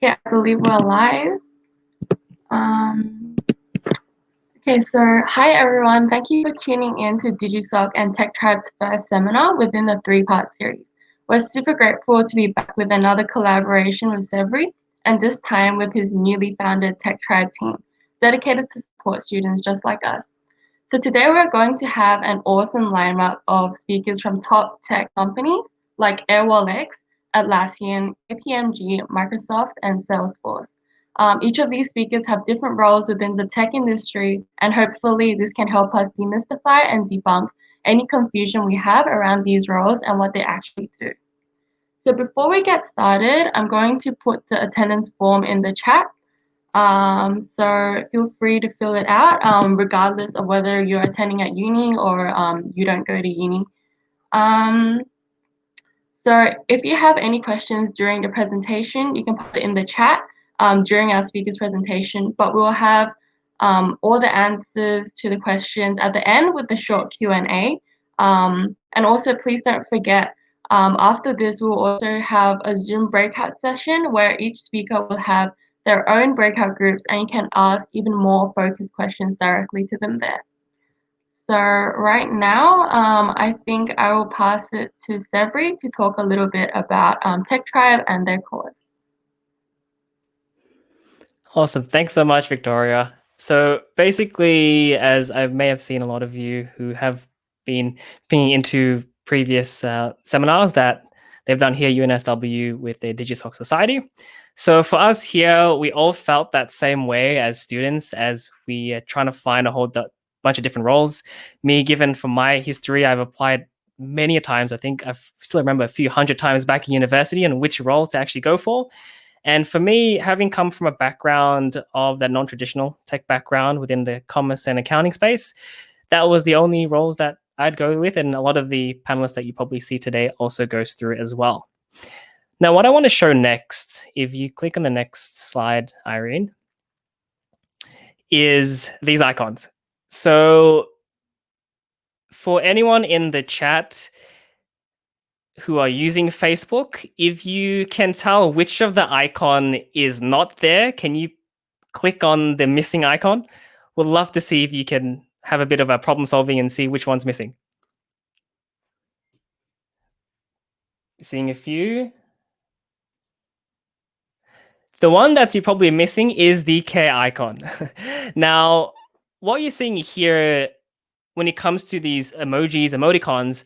Okay, I believe we're live. Okay, so hi everyone. Thank you for tuning in to DigiSoc and Tech Tribe's first seminar within the three-part series. We're super grateful to be back with another collaboration with Severi, and this time with his newly founded Tech Tribe team, dedicated to support students just like us. So today we're going to have an awesome lineup of speakers from top tech companies like AirwallX, Atlassian, KPMG, Microsoft, and Salesforce. Each of these speakers have different roles within the tech industry, and hopefully this can help us demystify and debunk any confusion we have around these roles and what they actually do. So before we get started, I'm going to put the attendance form in the chat. So feel free to fill it out, regardless of whether you're attending at uni or you don't go to uni. So if you have any questions during the presentation, you can put it in the chat during our speaker's presentation, but we'll have all the answers to the questions at the end with the short Q&A. And also, please don't forget, after this, we'll also have a Zoom breakout session where each speaker will have their own breakout groups, and you can ask even more focused questions directly to them there. So right now, I think I will pass it to Severi to talk a little bit about Tech Tribe and their cause. Awesome. Thanks so much, Victoria. So basically, as I may have seen a lot of you who have been pinging into previous seminars that they've done here at UNSW with the DigiSoc Society. So for us here, we all felt that same way as students as we are trying to find a whole bunch of different roles. Me, given from my history, I've applied many a times. I think I still remember a few hundred times back in university and which roles to actually go for. And for me, having come from a background of that non-traditional tech background within the commerce and accounting space, that was the only roles that I'd go with. And a lot of the panelists that you probably see today also goes through it as well. Now, what I want to show next, if you click on the next slide, Irene, is these icons. So for anyone in the chat who are using Facebook, if you can tell which of the icon is not there, can you click on the missing icon? We'd love to see if you can have a bit of a problem solving and see which one's missing. Seeing a few. The one that you're probably missing is the K icon. Now, what you're seeing here when it comes to these emojis, emoticons,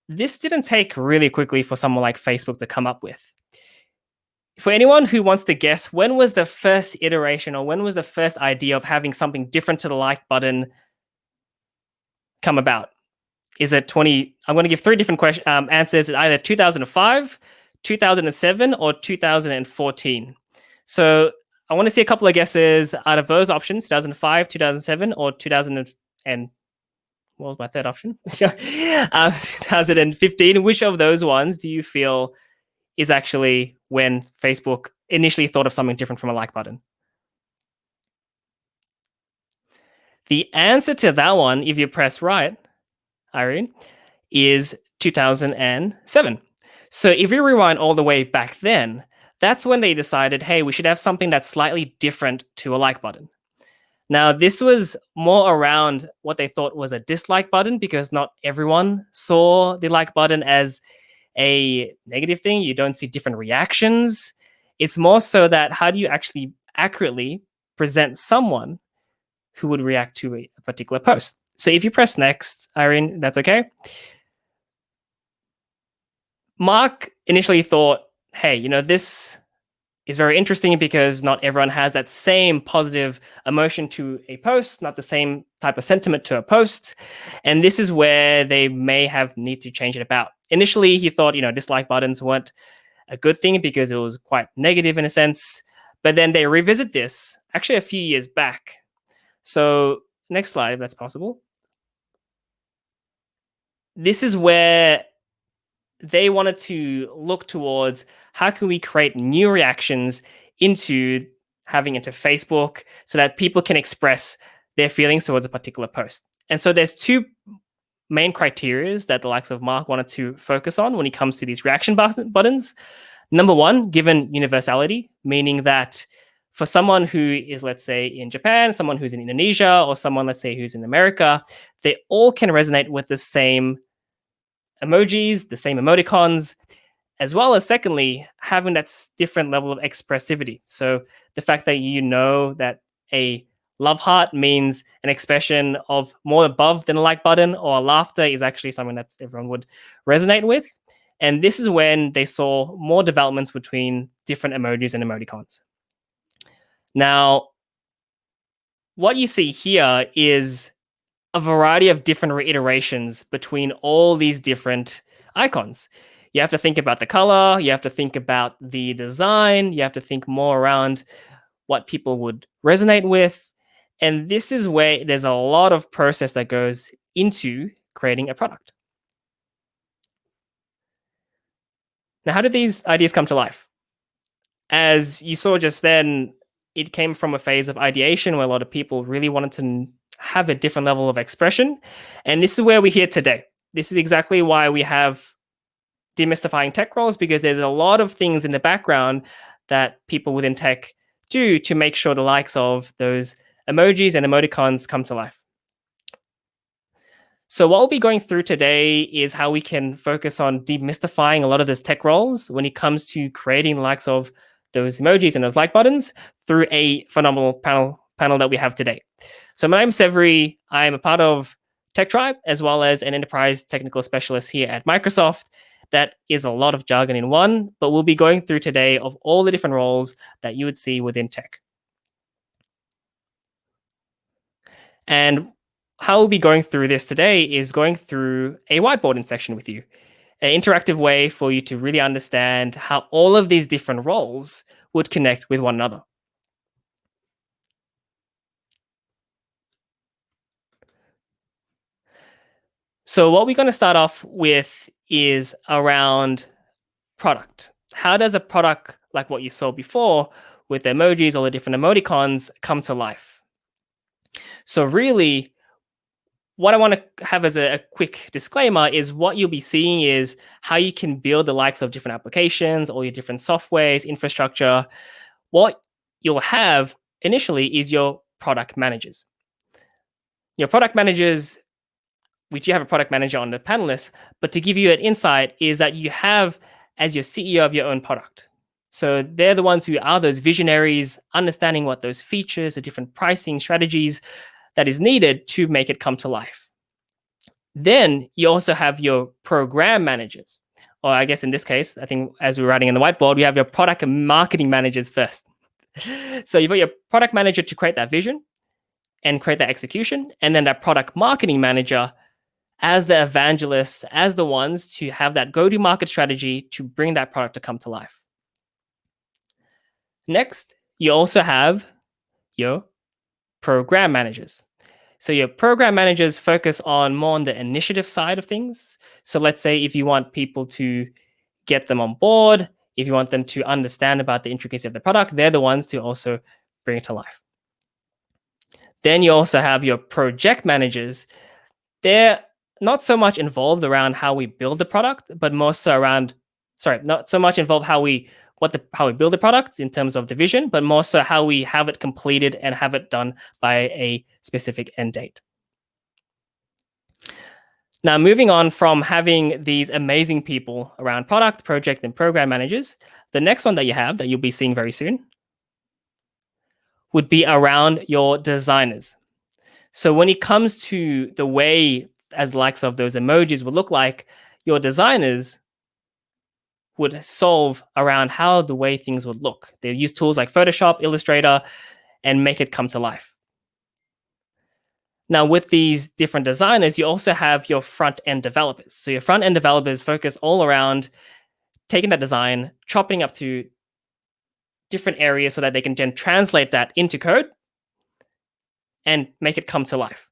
this didn't take really quickly for someone like Facebook to come up with. For anyone who wants to guess, when was the first iteration or when was the first idea of having something different to the like button come about? Is it 20? I'm going to give three different answers. It's either 2005, 2007, or 2014. So I want to see a couple of guesses out of those options: 2005, 2007, or 2000 and what was my third option? 2015. Which of those ones do you feel is actually when Facebook initially thought of something different from a like button? The answer to that one, if you press right, Irene, is 2007. So if you rewind all the way back then, that's when they decided, hey, we should have something that's slightly different to a like button. Now, this was more around what they thought was a dislike button because not everyone saw the like button as a negative thing. You don't see different reactions. It's more so that how do you actually accurately present someone who would react to a particular post? So if you press next, Irene, that's okay. Mark initially thought, hey, this is very interesting because not everyone has that same positive emotion to a post, not the same type of sentiment to a post. And this is where they may have need to change it about. Initially, he thought, dislike buttons weren't a good thing because it was quite negative in a sense. But then they revisit this actually a few years back. So next slide, if that's possible. This is where they wanted to look towards how can we create new reactions into Facebook so that people can express their feelings towards a particular post. And so there's two main criteria that the likes of Mark wanted to focus on when it comes to these reaction buttons. Number one, given universality, meaning that for someone who is, let's say, in Japan, someone who's in Indonesia, or someone, let's say, who's in America, they all can resonate with the same emojis, the same emoticons, as well as, secondly, having that different level of expressivity. So the fact that you know that a love heart means an expression of more above than a like button, or laughter is actually something that everyone would resonate with. And this is when they saw more developments between different emojis and emoticons. Now, what you see here is a variety of different reiterations between all these different icons. You have to think about the color, you have to think about the design, you have to think more around what people would resonate with. And this is where there's a lot of process that goes into creating a product. Now, how did these ideas come to life? As you saw just then, it came from a phase of ideation where a lot of people really wanted to have a different level of expression. And this is where we're here today. This is exactly why we have demystifying tech roles, because there's a lot of things in the background that people within tech do to make sure the likes of those emojis and emoticons come to life. So what we'll be going through today is how we can focus on demystifying a lot of those tech roles when it comes to creating the likes of those emojis and those like buttons through a phenomenal panel that we have today. So my name is Severy. I'm a part of Tech Tribe, as well as an enterprise technical specialist here at Microsoft. That is a lot of jargon in one, but we'll be going through today of all the different roles that you would see within tech. And how we'll be going through this today is going through a whiteboarding section with you, an interactive way for you to really understand how all of these different roles would connect with one another. So what we're going to start off with is around product. How does a product like what you saw before with the emojis or the different emoticons come to life? So really, what I want to have as a quick disclaimer is what you'll be seeing is how you can build the likes of different applications, all your different softwares, infrastructure. What you'll have initially is your product managers. Your product managers, which you have a product manager on the panelists, but to give you an insight is that you have as your CEO of your own product. So they're the ones who are those visionaries, understanding what those features, the different pricing strategies that is needed to make it come to life. Then you also have your program managers, or I guess in this case, I think as we're writing in the whiteboard, we have your product and marketing managers first. So you've got your product manager to create that vision and create that execution, and then that product marketing manager as the evangelists, as the ones to have that go-to-market strategy to bring that product to come to life. Next, you also have your program managers. So your program managers focus on more on the initiative side of things. So let's say if you want people to get them on board, if you want them to understand about the intricacies of the product, they're the ones to also bring it to life. Then you also have your project managers. They're not so much involved around how we build the product, but more so around, not so much involved how we build the product in terms of the vision, but more so how we have it completed and have it done by a specific end date. Now, moving on from having these amazing people around product, project, and program managers, the next one that you have that you'll be seeing very soon would be around your designers. So when it comes to the way as likes of those emojis would look like, your designers would solve around how the way things would look. They use tools like Photoshop, Illustrator, and make it come to life. Now, with these different designers, you also have your front-end developers. So your front-end developers focus all around taking that design, chopping up to different areas so that they can then translate that into code and make it come to life.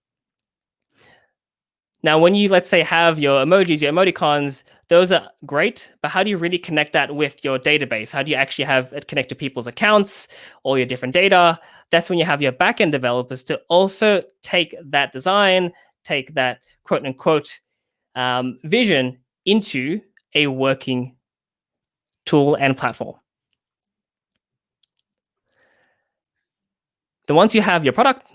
Now, when you, let's say, have your emojis, your emoticons, those are great, but how do you really connect that with your database? How do you actually have it connect to people's accounts, all your different data? That's when you have your backend developers to also take that design, take that quote unquote vision into a working tool, and platform. Then once you have your product,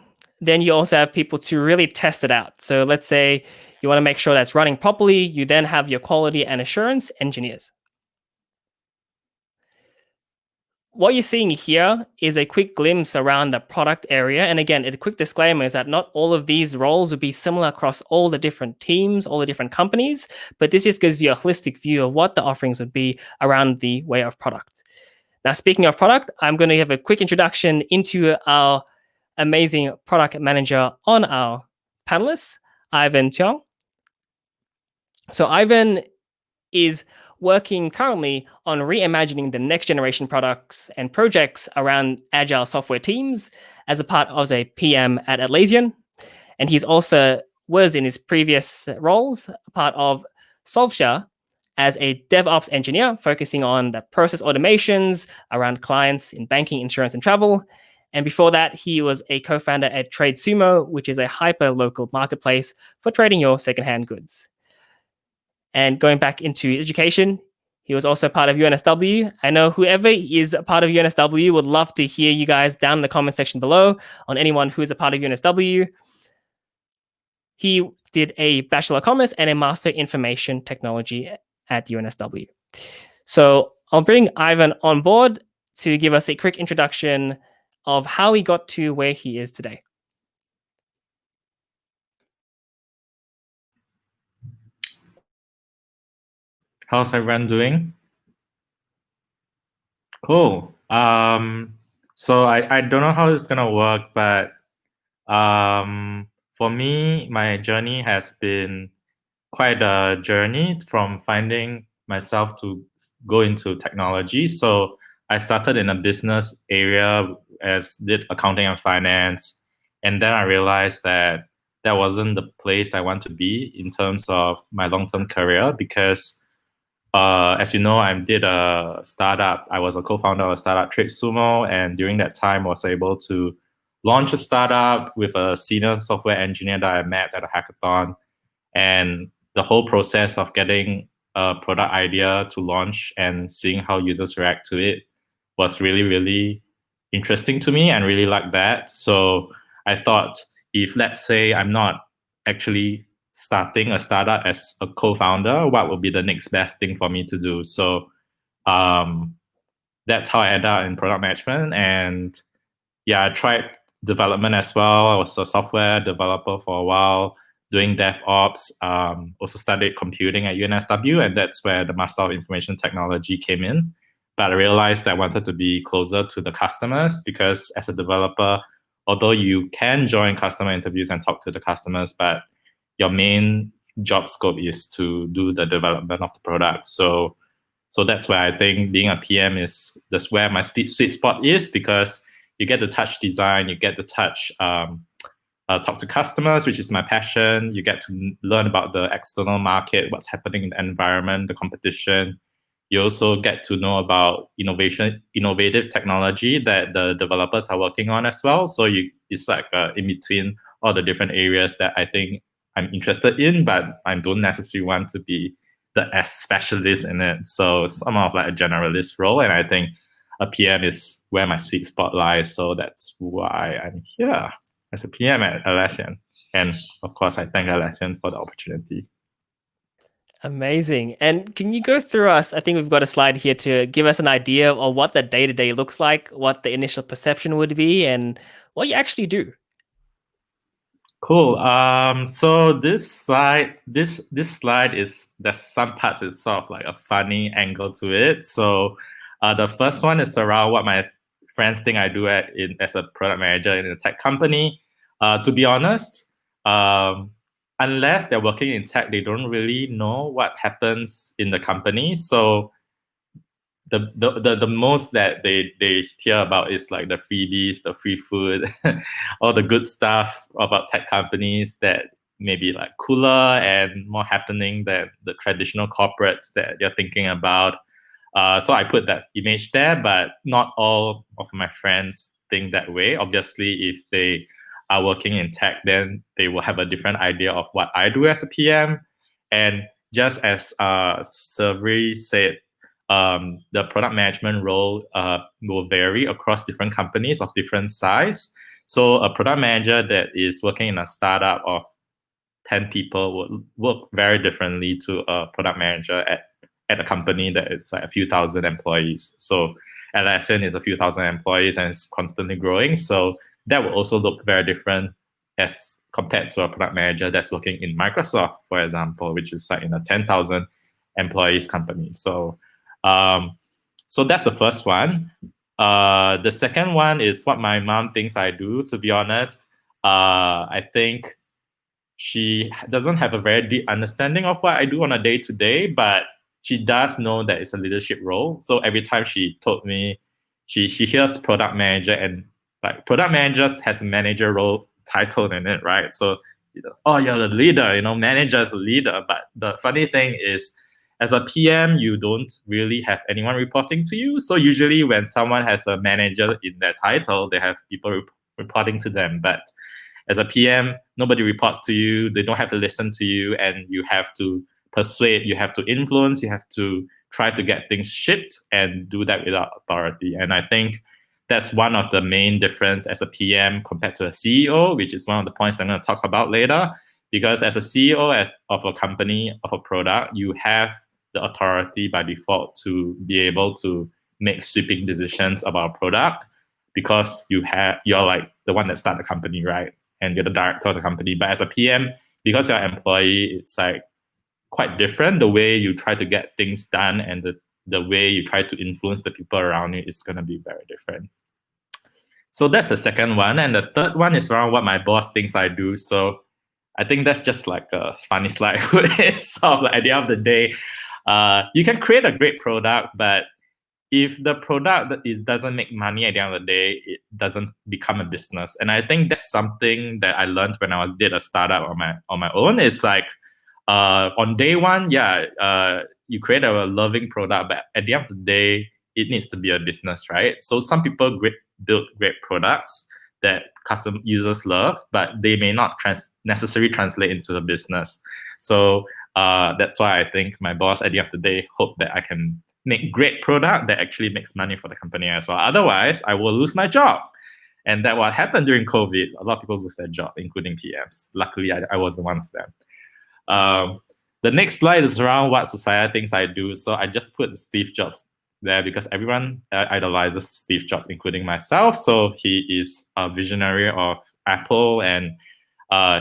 then you also have people to really test it out. So let's say you want to make sure that's running properly. You then have your quality and assurance engineers. What you're seeing here is a quick glimpse around the product area. And again, a quick disclaimer is that not all of these roles would be similar across all the different teams, all the different companies, but this just gives you a holistic view of what the offerings would be around the way of product. Now, speaking of product, I'm going to have a quick introduction into our amazing product manager on our panelists, Ivan Tiong. So Ivan is working currently on reimagining the next generation products and projects around agile software teams as a part of a PM at Atlassian. And he's also was in his previous roles a part of Solvshare as a DevOps engineer, focusing on the process automations around clients in banking, insurance, and travel. And before that, he was a co-founder at TradeSumo, which is a hyper-local marketplace for trading your secondhand goods. And going back into education, he was also part of UNSW. I know whoever is a part of UNSW would love to hear you guys down in the comment section below on anyone who is a part of UNSW. He did a Bachelor of Commerce and a Master in Information Technology at UNSW. So I'll bring Ivan on board to give us a quick introduction of how he got to where he is today. How's everyone doing? Cool. So I don't know how it's gonna work, but for me, my journey has been quite a journey from finding myself to go into technology. So I started in a business area as did accounting and finance, and then I realized that that wasn't the place I want to be in terms of my long-term career because as you know, I did a startup. I was a co-founder of a startup, TradeSumo, and during that time, I was able to launch a startup with a senior software engineer that I met at a hackathon. And the whole process of getting a product idea to launch and seeing how users react to it was really, really interesting to me and really liked that. So I thought if, let's say, I'm not actually starting a startup as a co-founder, what would be the next best thing for me to do? So that's how I ended up in product management. And yeah, I tried development as well. I was a software developer for a while, doing DevOps. Also studied computing at UNSW, and that's where the Master of Information Technology came in. But I realized I wanted to be closer to the customers because as a developer, although you can join customer interviews and talk to the customers, but your main job scope is to do the development of the product. So that's where I think being a PM that's where my sweet spot is, because you get to touch design, you get to touch talk to customers, which is my passion. You get to learn about the external market, what's happening in the environment, the competition. You also get to know about innovative technology that the developers are working on as well. So it's like in between all the different areas that I think I'm interested in, but I don't necessarily want to be the specialist in it. So it's somewhat of like a generalist role, and I think a PM is where my sweet spot lies. So that's why I'm here as a PM at Atlassian. And of course, I thank Atlassian for the opportunity. Amazing. And can you go through us? I think we've got a slide here to give us an idea of what the day-to-day looks like, what the initial perception would be, and what you actually do. Cool. So this slide is, there's some parts is sort of like a funny angle to it. So the first one is around what my friends think I do as a product manager in a tech company. To be honest, unless they're working in tech, they don't really know what happens in the company. So the most that they hear about is like the freebies, the free food, all the good stuff about tech companies that may be like cooler and more happening than the traditional corporates that you're thinking about. So I put that image there, but not all of my friends think that way. Obviously, if they are working in tech, then they will have a different idea of what I do as a PM. And just as Servery said, the product management role will vary across different companies of different size. So a product manager that is working in a startup of 10 people would work very differently to a product manager at a company that is like a few thousand employees. So Atlassian is a few thousand employees and it's constantly growing. So that will also look very different as compared to a product manager that's working in Microsoft, for example, which is like in a 10,000 employees company. So that's the first one. The second one is what my mom thinks I do. To be honest, I think she doesn't have a very deep understanding of what I do on a day-to-day, but she does know that it's a leadership role. So every time she told me, she hears product manager, and like product managers has a manager role title in it, right? So, oh, you're the leader, manager is a leader. But the funny thing is, as a PM, you don't really have anyone reporting to you. So usually when someone has a manager in their title, they have people reporting to them. But as a PM, nobody reports to you. They don't have to listen to you, and you have to persuade, you have to influence, you have to try to get things shipped and do that without authority. And I think that's one of the main difference as a PM compared to a CEO, which is one of the points I'm going to talk about later. Because as a CEO of a company, of a product, you have the authority by default to be able to make sweeping decisions about a product, because you're like the one that started the company, right? And you're the director of the company. But as a PM, because you're an employee, it's like quite different. The way you try to get things done and the way you try to influence the people around you is going to be very different. So that's the second one. And the third one is around what my boss thinks I do. So I think that's just like a funny slide. It's sort of like at the end of the day, you can create a great product, but if the product doesn't make money at the end of the day, it doesn't become a business. And I think that's something that I learned when I did a startup on my own. It's like on day one, you create a loving product, but at the end of the day, it needs to be a business, right? So some people build great products that custom users love, but they may not necessarily translate into a business. So that's why I think my boss at the end of the day hope that I can make great product that actually makes money for the company as well. Otherwise, I will lose my job. And that what happened during COVID. A lot of people lose their job, including PMs. Luckily, I wasn't one of them. The next slide is around what society thinks I do. So I just put Steve Jobs there because everyone idolizes Steve Jobs, including myself. So he is a visionary of Apple, and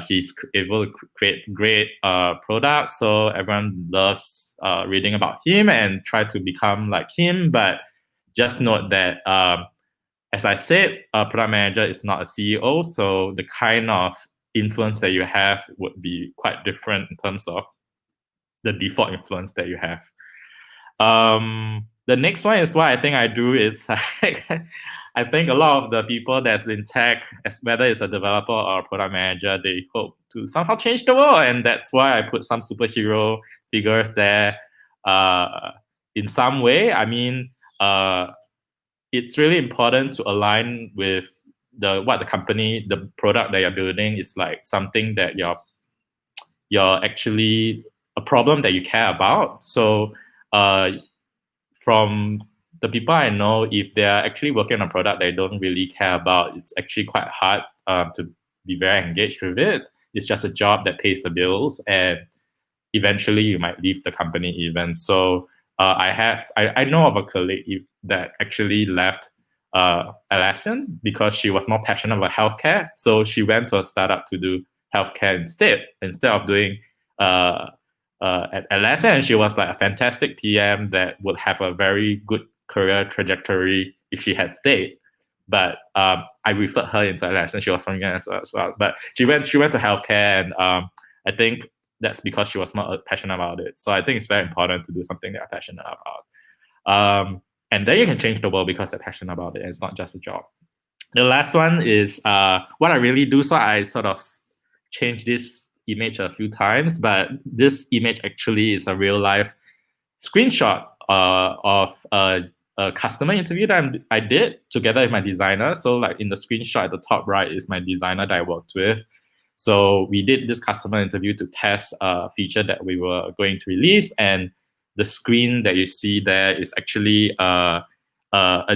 he's able to create great products. So everyone loves reading about him and try to become like him. But just note that, as I said, a product manager is not a CEO. So the kind of influence that you have would be quite different in terms of the default influence that you have. The next one is what I think I do is like, I think a lot of the people that's in tech, as whether it's a developer or a product manager, they hope to somehow change the world. And that's why I put some superhero figures there in some way. I mean, it's really important to align with what the company, the product that you're building is like something that you're actually a problem that you care about. So from the people I know, if they're actually working on a product they don't really care about, it's actually quite hard to be very engaged with it. It's just a job that pays the bills, and eventually you might leave the company even. So I know of a colleague that actually left Atlassian because she was more passionate about healthcare. So she went to a startup to do healthcare instead of doing at Atlassian. And she was like a fantastic PM that would have a very good career trajectory if she had stayed. But I referred her into Atlassian. She was from UNSW as well. But she went to healthcare, and I think that's because she was more passionate about it. So I think it's very important to do something that you're passionate about. And then you can change the world because you're passionate about it. And it's not just a job. The last one is what I really do. So I sort of changed this image a few times, but this image actually is a real life screenshot of a customer interview that I did together with my designer. So like in the screenshot at the top right is my designer that I worked with. So we did this customer interview to test a feature that we were going to release, and the screen that you see there is actually a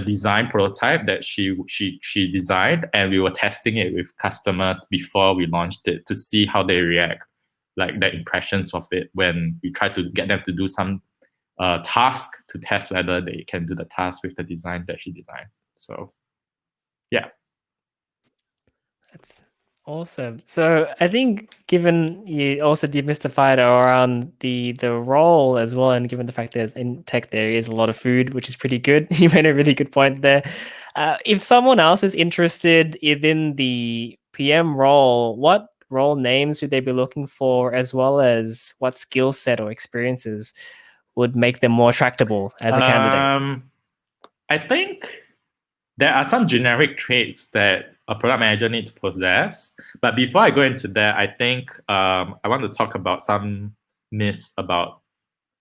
design prototype that she designed, and we were testing it with customers before we launched it to see how they react, like their impressions of it when we try to get them to do some task to test whether they can do the task with the design that she designed. So yeah. That's awesome. So I think given you also demystified around the role as well, and given the fact that in tech there is a lot of food, which is pretty good, you made a really good point there. If someone else is interested in the PM role, what role names should they be looking for, as well as what skill set or experiences would make them more attractable as a candidate? I think there are some generic traits that a product manager needs to possess. But before I go into that, I think I want to talk about some myths about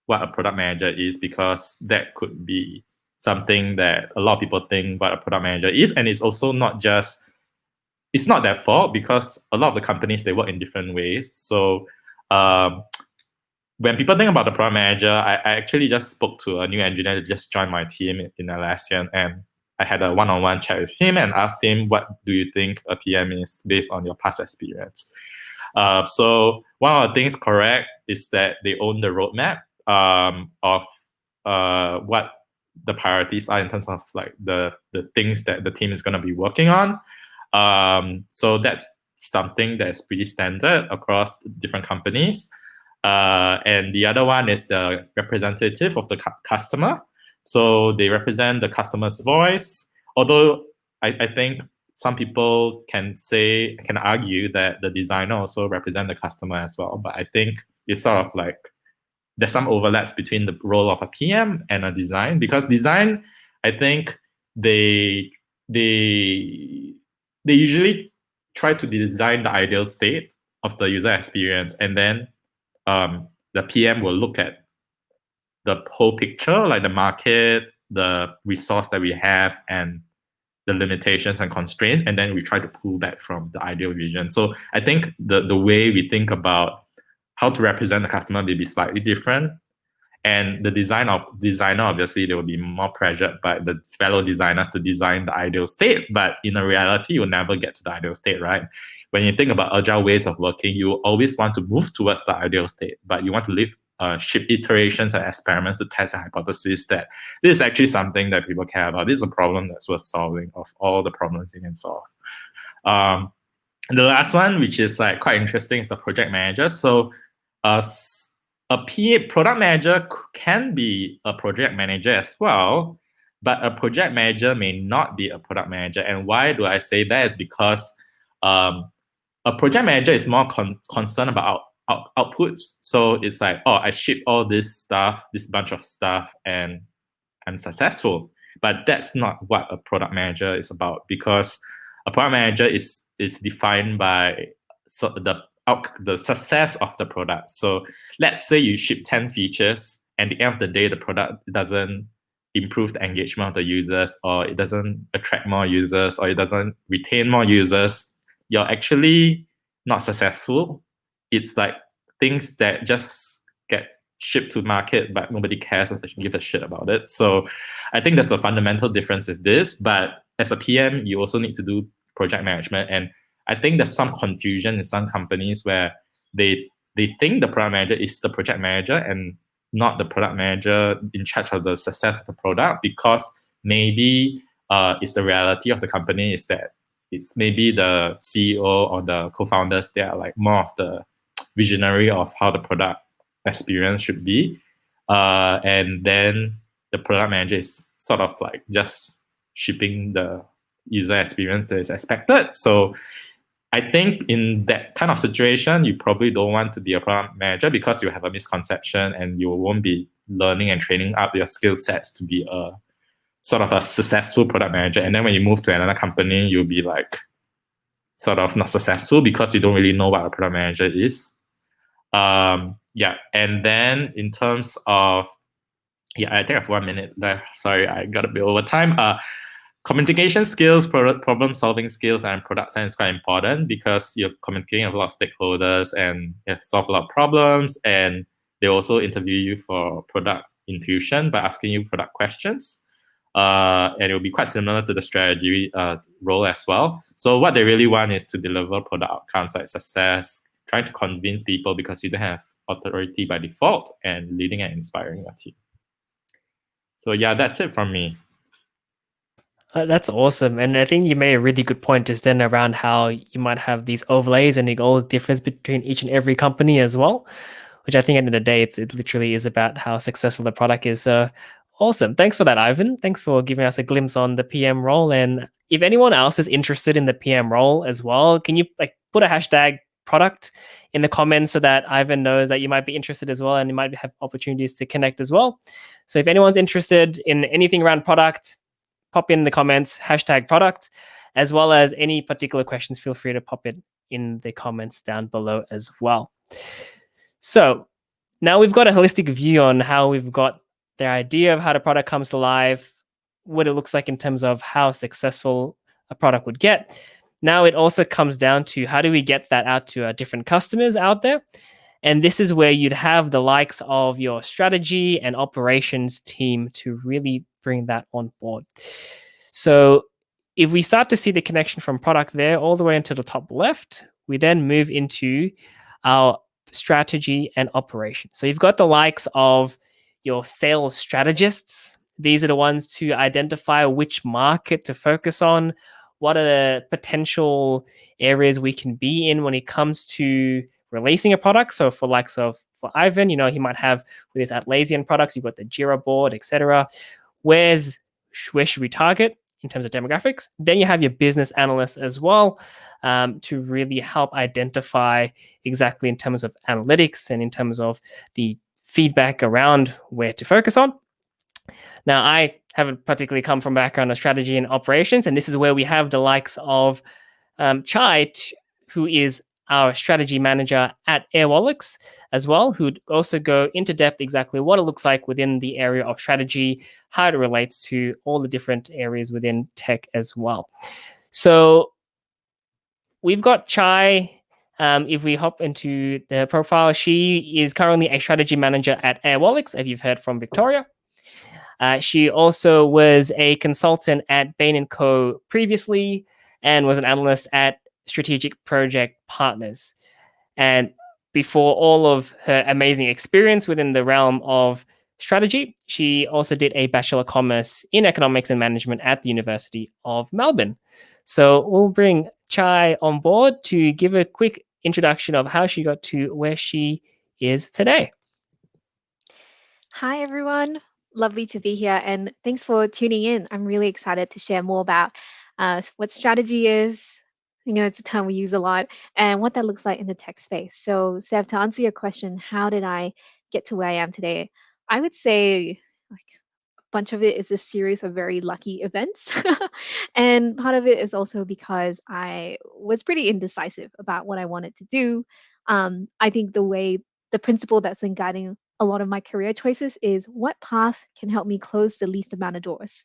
what a product manager is, because that could be something that a lot of people think what a product manager is. And it's also not just, it's not their fault, because a lot of the companies, they work in different ways. So when people think about the product manager, I actually just spoke to a new engineer that just joined my team in Atlassian, and I had a one-on-one chat with him and asked him, what do you think a PM is based on your past experience? So one of the things correct is that they own the roadmap of what the priorities are in terms of like the things that the team is going to be working on. So that's something that's pretty standard across different companies. And the other one is the representative of the customer. So they represent the customer's voice. Although I think some people can argue that the designer also represent the customer as well. But I think it's sort of like there's some overlaps between the role of a PM and a design, because design, I think they usually try to design the ideal state of the user experience, and then the PM will look at the whole picture, like the market, the resource that we have, and the limitations and constraints, and then we try to pull back from the ideal vision. So I think the way we think about how to represent the customer may be slightly different. And the designer, obviously, they will be more pressured by the fellow designers to design the ideal state. But in a reality, you'll never get to the ideal state, right? When you think about agile ways of working, you always want to move towards the ideal state, but you want to live ship iterations and experiments to test a hypothesis that this is actually something that people care about. This is a problem that's worth solving of all the problems you can solve. The last one, which is like quite interesting, is the project manager. So a PA product manager can be a project manager as well, but a project manager may not be a product manager. And why do I say that? Is because a project manager is more concerned about outputs. So it's like, oh, I ship all this bunch of stuff, and I'm successful. But that's not what a product manager is about, because a product manager is defined by the success of the product. So let's say you ship 10 features, and at the end of the day, the product doesn't improve the engagement of the users, or it doesn't attract more users, or it doesn't retain more users, you're actually not successful. It's like things that just get shipped to market, but nobody cares or give a shit about it. So I think there's a fundamental difference with this. But as a PM, you also need to do project management. And I think there's some confusion in some companies where they think the product manager is the project manager and not the product manager in charge of the success of the product, because maybe it's the reality of the company is that it's maybe the CEO or the co-founders, they are like more of the visionary of how the product experience should be. And then the product manager is sort of like just shipping the user experience that is expected. So I think in that kind of situation, you probably don't want to be a product manager, because you have a misconception and you won't be learning and training up your skill sets to be a sort of a successful product manager. And then when you move to another company, you'll be like sort of not successful because you don't really know what a product manager is. Yeah. And then in terms of, I think I have 1 minute left. Sorry, I got a bit over time. Communication skills, problem solving skills, and product science is quite important, because you're communicating with a lot of stakeholders and you have to solve a lot of problems, and They also interview you for product intuition by asking you product questions. And it will be quite similar to the strategy role as well. So what they really want is to deliver product outcomes like success, trying to convince people because you don't have authority by default, and leading and inspiring your team. So yeah, that's it from me. That's awesome. And I think you made a really good point just then around how you might have these overlays and it all differs between each and every company as well, which I think at the end of the day, it literally is about how successful the product is. So awesome. Thanks for that, Ivan. Thanks for giving us a glimpse on the PM role. And if anyone else is interested in the PM role as well, can you put a hashtag product in the comments so that Ivan knows that you might be interested as well and you might have opportunities to connect as well. So if anyone's interested in anything around product, pop in the comments, hashtag product, as well as any particular questions, feel free to pop it in the comments down below as well. So now we've got a holistic view on how we've got the idea of how the product comes to life, what it looks like in terms of how successful a product would get. Now it also comes down to how do we get that out to our different customers out there? And this is where you'd have the likes of your strategy and operations team to really bring that on board. So if we start to see the connection from product there all the way into the top left, we then move into our strategy and operation. So you've got the likes of your sales strategists. These are the ones to identify which market to focus on. What are the potential areas we can be in when it comes to releasing a product? So for Ivan, he might have with his Atlassian products, you've got the Jira board, etc. Where should we target in terms of demographics? Then you have your business analysts as well to really help identify exactly in terms of analytics and in terms of the feedback around where to focus on. Now, I haven't particularly come from background of strategy and operations, and this is where we have the likes of Chai, who is our strategy manager at Airwallex as well, who'd also go into depth exactly what it looks like within the area of strategy, how it relates to all the different areas within tech as well. So we've got Chai. If we hop into the profile, she is currently a strategy manager at Airwallex, as you've heard from Victoria. She also was a consultant at Bain & Co. previously and was an analyst at Strategic Project Partners. And before all of her amazing experience within the realm of strategy, she also did a Bachelor of Commerce in Economics and Management at the University of Melbourne. So we'll bring Chai on board to give a quick introduction of how she got to where she is today. Hi, everyone. Lovely to be here, and thanks for tuning in. I'm really excited to share more about what strategy is. It's a term we use a lot, and what that looks like in the tech space. So, Steph, to answer your question, how did I get to where I am today? I would say, like, a bunch of it is a series of very lucky events. And part of it is also because I was pretty indecisive about what I wanted to do. I think the principle that's been guiding a lot of my career choices is what path can help me close the least amount of doors.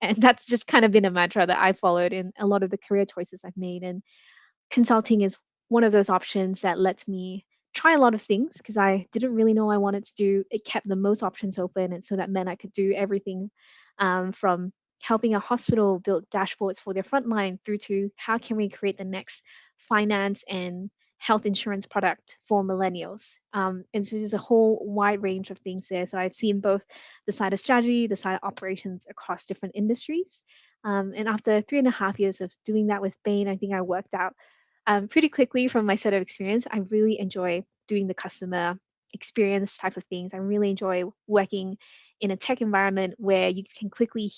And that's just kind of been a mantra that I followed in a lot of the career choices I've made. And consulting is one of those options that lets me try a lot of things because I didn't really know what I wanted to do. It kept the most options open. And so that meant I could do everything from helping a hospital build dashboards for their frontline through to how can we create the next finance and health insurance product for millennials. And so there's a whole wide range of things there. So I've seen both the side of strategy, the side of operations across different industries. And after 3.5 years of doing that with Bain, I think I worked out pretty quickly from my set of experience. I really enjoy doing the customer experience type of things. I really enjoy working in a tech environment where you can quickly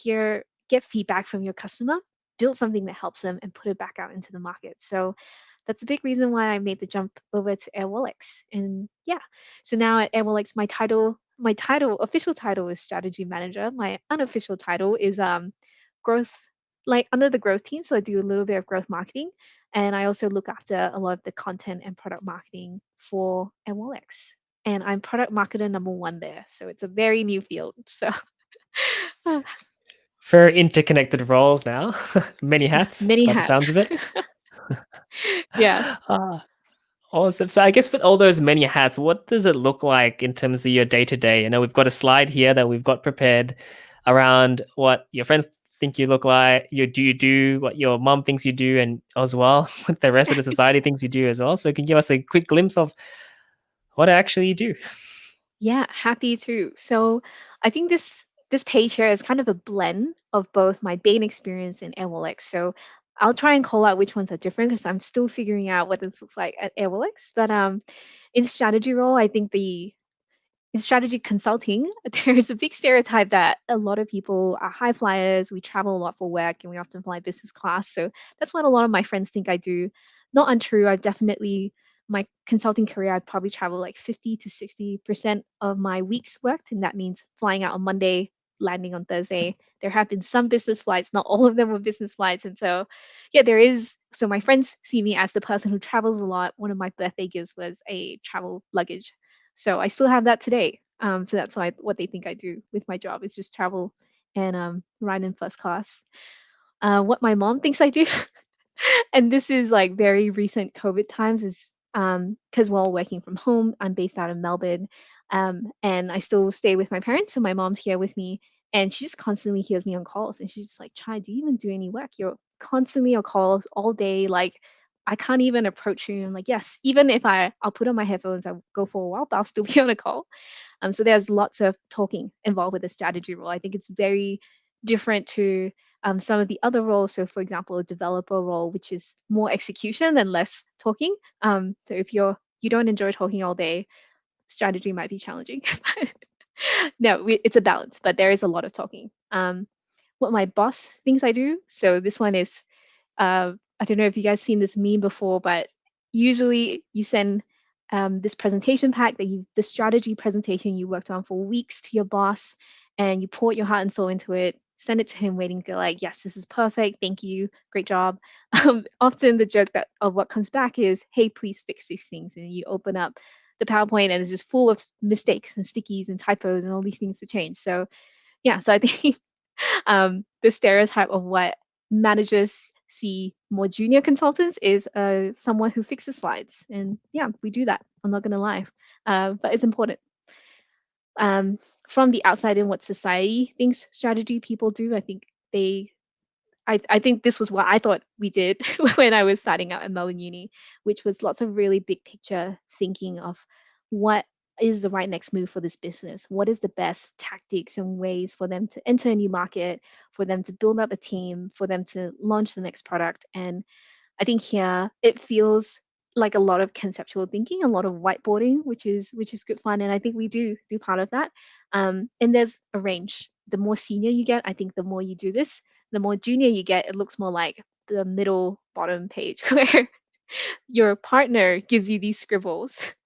get feedback from your customer, build something that helps them, and put it back out into the market. So that's a big reason why I made the jump over to Airwallex. And yeah, so now at Airwallex, my official title is strategy manager. My unofficial title is growth, like under the growth team. So I do a little bit of growth marketing, and I also look after a lot of the content and product marketing for Airwallex. And I'm product marketer #1 there. So it's a very new field. So very interconnected roles now. Many hats many by the hats. sounds of it. Yeah. Awesome. So I guess with all those many hats, what does it look like in terms of your day to day? We've got a slide here that we've got prepared around what your friends think you look like, you do, what your mom thinks you do, and as well what the rest of the society thinks you do as well. So can you give us a quick glimpse of what actually you do? Yeah, happy to. So I think this page here is kind of a blend of both my Bain experience and Airwallex. So I'll try and call out which ones are different because I'm still figuring out what this looks like at Airwallex. But in strategy role, I think the in strategy consulting, there's a big stereotype that a lot of people are high flyers. We travel a lot for work and we often fly business class. So that's what a lot of my friends think I do. Not untrue. I've definitely, my consulting career, I'd probably travel like 50 to 60% of my weeks worked. And that means flying out on Monday, landing on Thursday. There have been some business flights, not all of them were business flights. And so, yeah, there is. So my friends see me as the person who travels a lot. One of my birthday gifts was a travel luggage, so I still have that today. So that's why what they think I do with my job is just travel and ride in first class. What my mom thinks I do, and this is like very recent COVID times, is because we're all working from home. I'm based out of Melbourne, and I still stay with my parents. So my mom's here with me, and she just constantly hears me on calls, and she's just like, "Chai, do you even do any work? You're constantly on calls all day. Like, I can't even approach you." I'm like, "Yes, even if I'll put on my headphones, I'll go for a while, but I'll still be on a call." So there's lots of talking involved with the strategy role. I think it's very different to some of the other roles. So, for example, a developer role, which is more execution and less talking. So if you don't enjoy talking all day, strategy might be challenging. No, it's a balance, but there is a lot of talking. What my boss thinks I do. So this one is I don't know if you guys seen this meme before, but usually you send this presentation pack the strategy presentation you worked on for weeks to your boss, and you pour your heart and soul into it, send it to him, waiting to like, yes, this is perfect, thank you, great job. Often the joke that of what comes back is, hey, please fix these things, and you open up the PowerPoint and it's just full of mistakes and stickies and typos and all these things to change. So yeah, so I think the stereotype of what managers see more junior consultants is someone who fixes slides. And yeah, we do that. I'm not going to lie. But it's important. From the outside in what society thinks strategy people do, I think I think this was what I thought we did when I was starting out at Melbourne Uni, which was lots of really big picture thinking of what is the right next move for this business? What is the best tactics and ways for them to enter a new market, for them to build up a team, for them to launch the next product? And I think here it feels like a lot of conceptual thinking, a lot of whiteboarding, which is good fun, and I think we do part of that. And there's a range. The more senior you get, I think the more you do this. The more junior you get, it looks more like the middle bottom page where your partner gives you these scribbles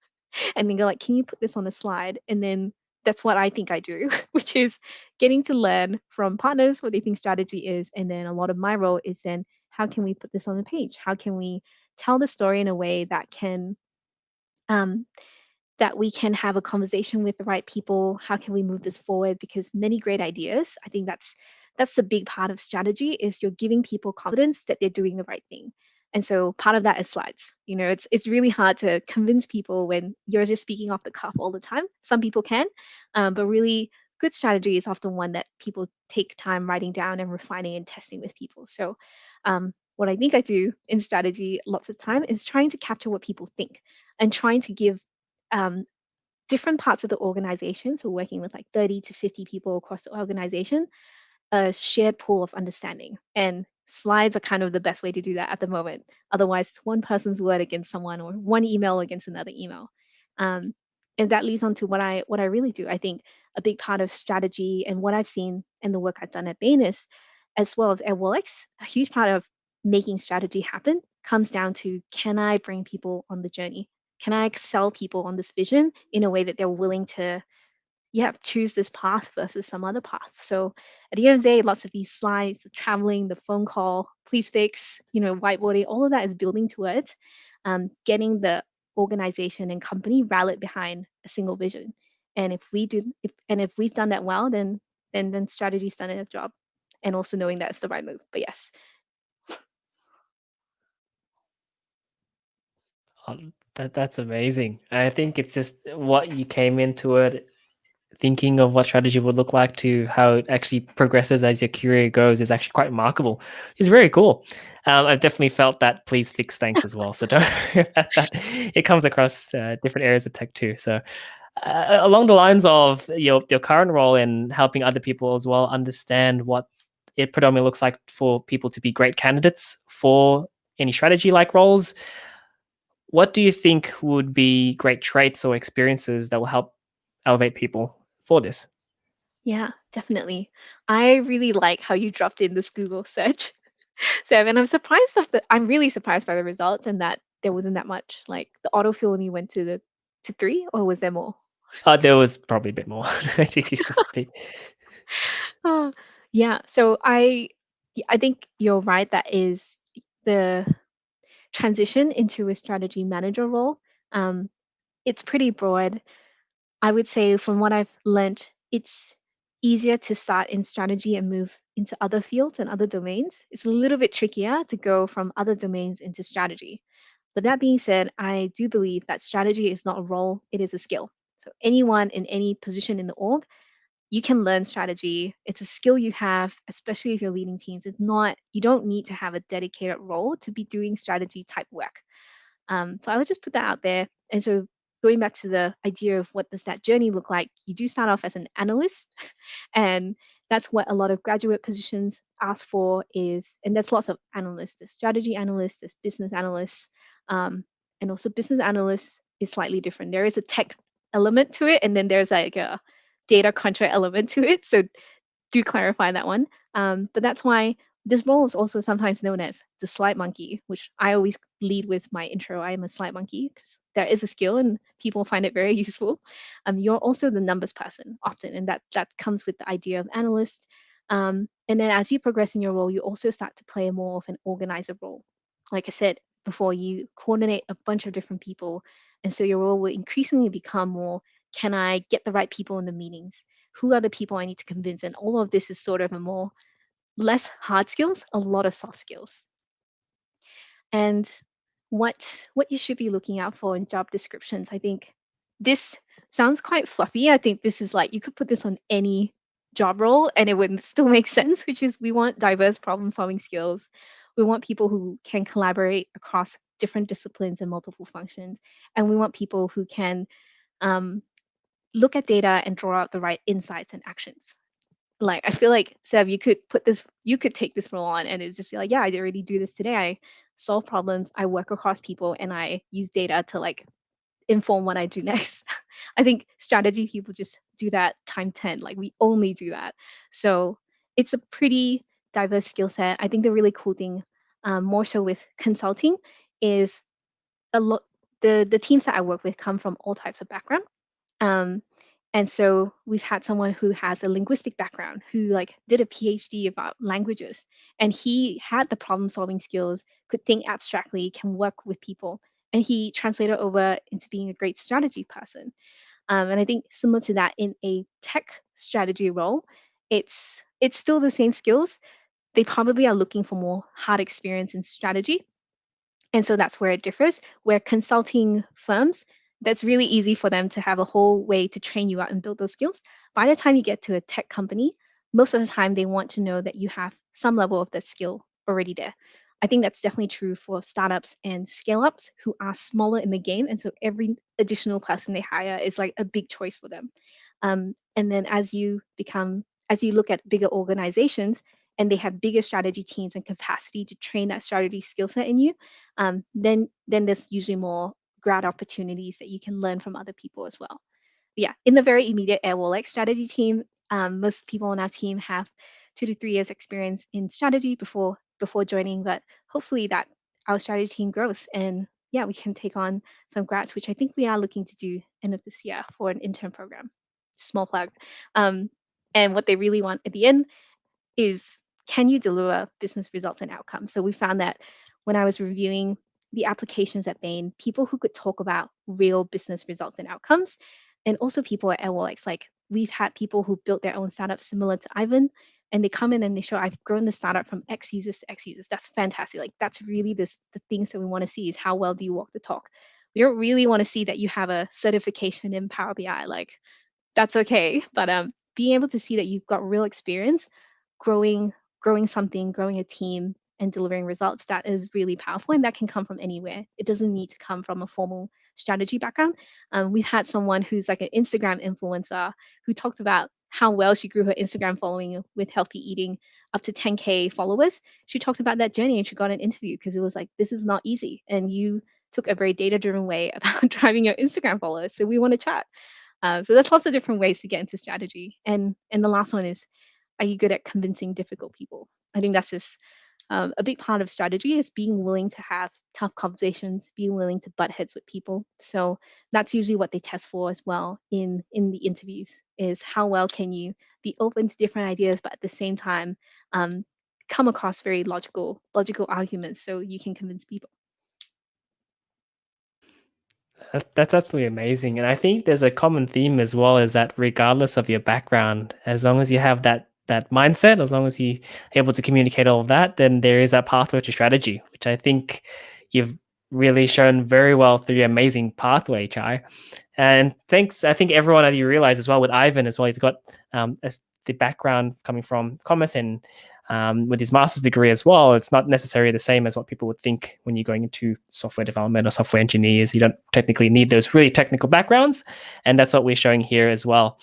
and then go like, can you put this on the slide? And then that's what I think I do, which is getting to learn from partners what they think strategy is. And then a lot of my role is then how can we put this on the page? How can we tell the story in a way um, that we can have a conversation with the right people? How can we move this forward? Because many great ideas, I think that's the big part of strategy, is you're giving people confidence that they're doing the right thing. And so part of that is slides. It's really hard to convince people when you're just speaking off the cuff all the time. Some people can, but really good strategy is often one that people take time writing down and refining and testing with people. So what I think I do in strategy lots of time is trying to capture what people think and trying to give um, different parts of the organization, so working with like 30 to 50 people across the organization, a shared pool of understanding. And slides are kind of the best way to do that at the moment. Otherwise, it's one person's word against someone or one email against another email. Um, and that leads on to what I really do. I think a big part of strategy and what I've seen in the work I've done at Bain is, as well as at Wallex, a huge part of making strategy happen comes down to, can I bring people on the journey? Can I sell people on this vision in a way that they're willing to, yeah, choose this path versus some other path? So at the end of the day, lots of these slides, the traveling, the phone call, please fix, whiteboarding, all of that is building towards getting the organization and company rallied behind a single vision. And if we've done that well, then strategy's done its job, and also knowing that it's the right move. But yes. That's amazing. I think it's just what you came into it thinking of what strategy would look like to how it actually progresses as your career goes is actually quite remarkable. It's very cool. I've definitely felt that please fix thanks as well. So don't worry about that. It comes across different areas of tech too. So along the lines of your current role in helping other people as well understand what it predominantly looks like for people to be great candidates for any strategy like roles, what do you think would be great traits or experiences that will help elevate people for this? Yeah, definitely. I really like how you dropped in this Google search. So, and I'm really surprised by the results and that there wasn't that much. Like the autofill only went to three, or was there more? There was probably a bit more. I think it's just Oh, yeah. So I think you're right. That is the transition into a strategy manager role. Um, it's pretty broad. I would say from what I've learned, it's easier to start in strategy and move into other fields and other domains. It's a little bit trickier to go from other domains into strategy. But that being said, I do believe that strategy is not a role, it is a skill. So anyone in any position in the org, you can learn strategy. It's a skill you have, especially if you're leading teams. It's not, you don't need to have a dedicated role to be doing strategy type work. So I would just put that out there. And so going back to the idea of what does that journey look like, you do start off as an analyst, and that's what a lot of graduate positions ask for is, and there's lots of analysts, there's strategy analysts, there's business analysts, and also business analysts is slightly different. There is a tech element to it, and then there's like a data cruncher element to it. So do clarify that one. But that's why this role is also sometimes known as the slide monkey, which I always lead with my intro. I am a slide monkey because there is a skill and people find it very useful. You're also the numbers person often, and that comes with the idea of analyst. And then as you progress in your role, you also start to play more of an organizer role. Like I said before, you coordinate a bunch of different people, and so your role will increasingly become more, can I get the right people in the meetings? Who are the people I need to convince? And all of this is sort of a more less hard skills, a lot of soft skills. And what you should be looking out for in job descriptions, I think this sounds quite fluffy. I think this is like you could put this on any job role and it would still make sense, which is we want diverse problem solving skills. We want people who can collaborate across different disciplines and multiple functions. And we want people who can look at data and draw out the right insights and actions. Like I feel like Seb, you could take this role on and it's just be like, yeah, I already do this today. I solve problems, I work across people, and I use data to like inform what I do next. I think strategy people just do that time 10. Like we only do that. So it's a pretty diverse skill set. I think the really cool thing, more so with consulting, is a lot the teams that I work with come from all types of background. Um, and so we've had someone who has a linguistic background who like did a PhD about languages, and he had the problem solving skills, could think abstractly, can work with people, and he translated over into being a great strategy person. And I think similar to that in a tech strategy role, it's still the same skills. They probably are looking for more hard experience in strategy, and so that's where it differs. Where consulting firms, that's really easy for them to have a whole way to train you out and build those skills. By the time you get to a tech company, most of the time they want to know that you have some level of that skill already there. I think that's definitely true for startups and scale ups who are smaller in the game. And so every additional person they hire is like a big choice for them. And then as you look at bigger organizations and they have bigger strategy teams and capacity to train that strategy skill set in you, then there's usually more grad opportunities that you can learn from other people as well. But yeah, in the very immediate Airwallex strategy team, most people on our team have 2 to 3 years experience in strategy before joining, but hopefully that our strategy team grows and yeah, we can take on some grads, which I think we are looking to do end of this year for an intern program. Small plug. Um, and what they really want at the end is, can you deliver business results and outcomes? So we found that when I was reviewing the applications at Bain, people who could talk about real business results and outcomes, and also people at Airwallex, like we've had people who built their own startups similar to Ivan, and they come in and they show, I've grown the startup from X users to X users. That's fantastic. Like that's really the things that we want to see is how well do you walk the talk. We don't really want to see that you have a certification in Power BI. Like, that's okay. But being able to see that you've got real experience growing, something, growing a team, and delivering results, that is really powerful, and that can come from anywhere. It doesn't need to come from a formal strategy background. We've had someone who's like an Instagram influencer who talked about how well she grew her Instagram following with healthy eating up to 10K followers. She talked about that journey, and she got an interview because it was like, this is not easy, and you took a very data driven way about driving your Instagram followers, so we want to chat. So there's lots of different ways to get into strategy. And the last one is, are you good at convincing difficult people? I think that's just a big part of strategy, is being willing to have tough conversations, being willing to butt heads with people. So that's usually what they test for as well in the interviews, is how well can you be open to different ideas, but at the same time come across very logical arguments so you can convince people. That's absolutely amazing. And I think there's a common theme as well, is that regardless of your background, as long as you have that mindset, as long as you're able to communicate all of that, then there is that pathway to strategy, which I think you've really shown very well through your amazing pathway, Chai. And thanks, I think everyone, as you realize as well with Ivan as well, he's got the background coming from commerce, and with his master's degree as well, it's not necessarily the same as what people would think when you're going into software development or software engineers. You don't technically need those really technical backgrounds, and that's what we're showing here as well.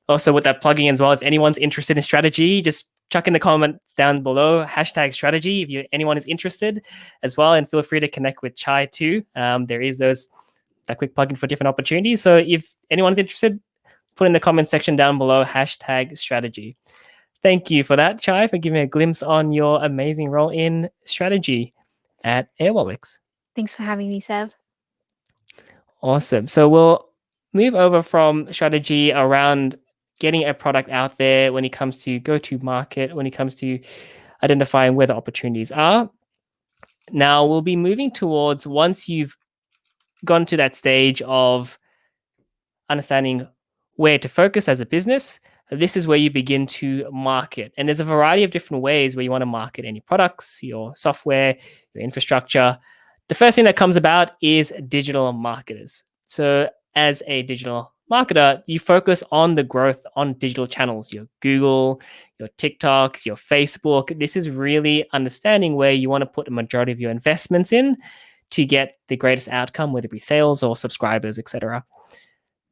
Also, with that plugging as well, if anyone's interested in strategy, just chuck in the comments down below, #strategy, if anyone is interested as well, and feel free to connect with Chai too. There is that quick plugin for different opportunities. So if anyone's interested, put in the comment section down below, #strategy. Thank you for that, Chai, for giving a glimpse on your amazing role in strategy at Airwallex. Thanks for having me, Sev. Awesome. So we'll move over from strategy around getting a product out there when it comes to go-to market, when it comes to identifying where the opportunities are. Now we'll be moving towards, once you've gone to that stage of understanding where to focus as a business, this is where you begin to market. And there's a variety of different ways where you want to market any products, your software, your infrastructure. The first thing that comes about is digital marketers. So as a digital marketer, you focus on the growth on digital channels, your Google, your TikToks, your Facebook. This is really understanding where you want to put the majority of your investments in to get the greatest outcome, whether it be sales or subscribers, etc.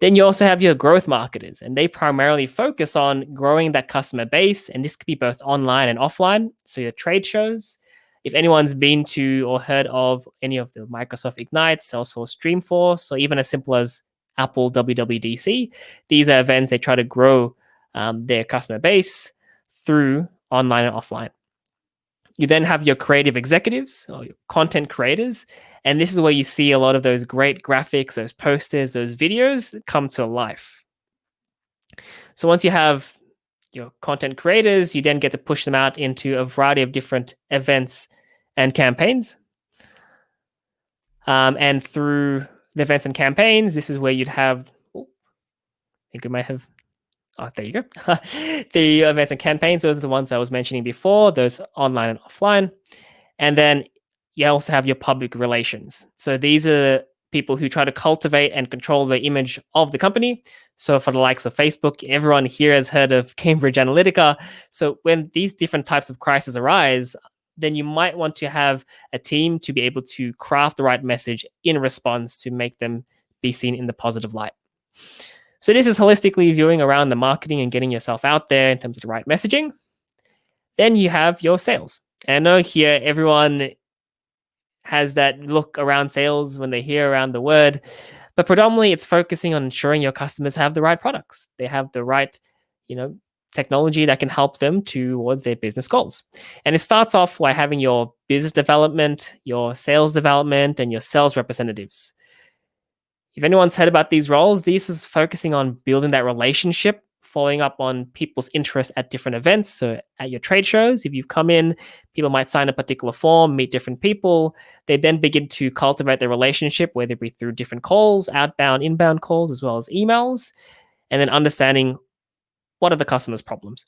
Then you also have your growth marketers, and they primarily focus on growing that customer base. And this could be both online and offline. So your trade shows, if anyone's been to or heard of any of the Microsoft Ignite, Salesforce Dreamforce, or even as simple as Apple WWDC, these are events they try to grow their customer base through online and offline. You then have your creative executives or your content creators. And this is where you see a lot of those great graphics, those posters, those videos come to life. So once you have your content creators, you then get to push them out into a variety of different events and campaigns. And through the events and campaigns, this is where you'd have, I think we might have, there you go. The events and campaigns, those are the ones I was mentioning before, those online and offline. And then you also have your public relations. So these are people who try to cultivate and control the image of the company. So for the likes of Facebook, everyone here has heard of Cambridge Analytica. So when these different types of crises arise, then you might want to have a team to be able to craft the right message in response to make them be seen in the positive light. So this is holistically viewing around the marketing and getting yourself out there in terms of the right messaging. Then you have your sales. And I know here everyone has that look around sales when they hear around the word, but predominantly it's focusing on ensuring your customers have the right products. They have the right, technology that can help them towards their business goals. And it starts off by having your business development, your sales development, and your sales representatives. If anyone's heard about these roles, this is focusing on building that relationship, following up on people's interests at different events. So at your trade shows, if you've come in, people might sign a particular form, meet different people. They then begin to cultivate their relationship, whether it be through different calls, outbound, inbound calls, as well as emails, and then understanding what are the customer's problems.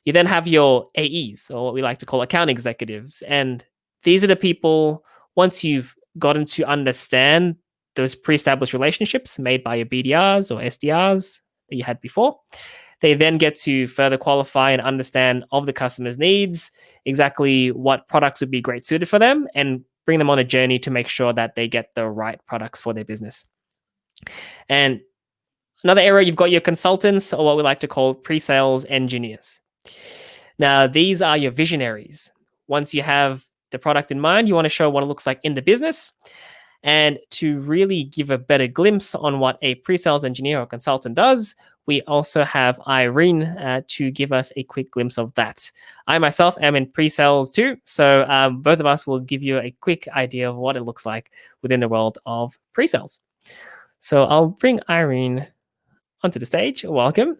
You then have your AEs, or what we like to call account executives. And these are the people, once you've gotten to understand those pre-established relationships made by your BDRs or SDRs that you had before. They then get to further qualify and understand of the customer's needs, exactly what products would be great suited for them, and bring them on a journey to make sure that they get the right products for their business. And another area, you've got your consultants, or what we like to call pre-sales engineers. Now, these are your visionaries. Once you have the product in mind, you want to show what it looks like in the business. And to really give a better glimpse on what a pre-sales engineer or consultant does, we also have Irene to give us a quick glimpse of that. I myself am in pre-sales too, so both of us will give you a quick idea of what it looks like within the world of pre-sales. So I'll bring Irene onto the stage. Welcome.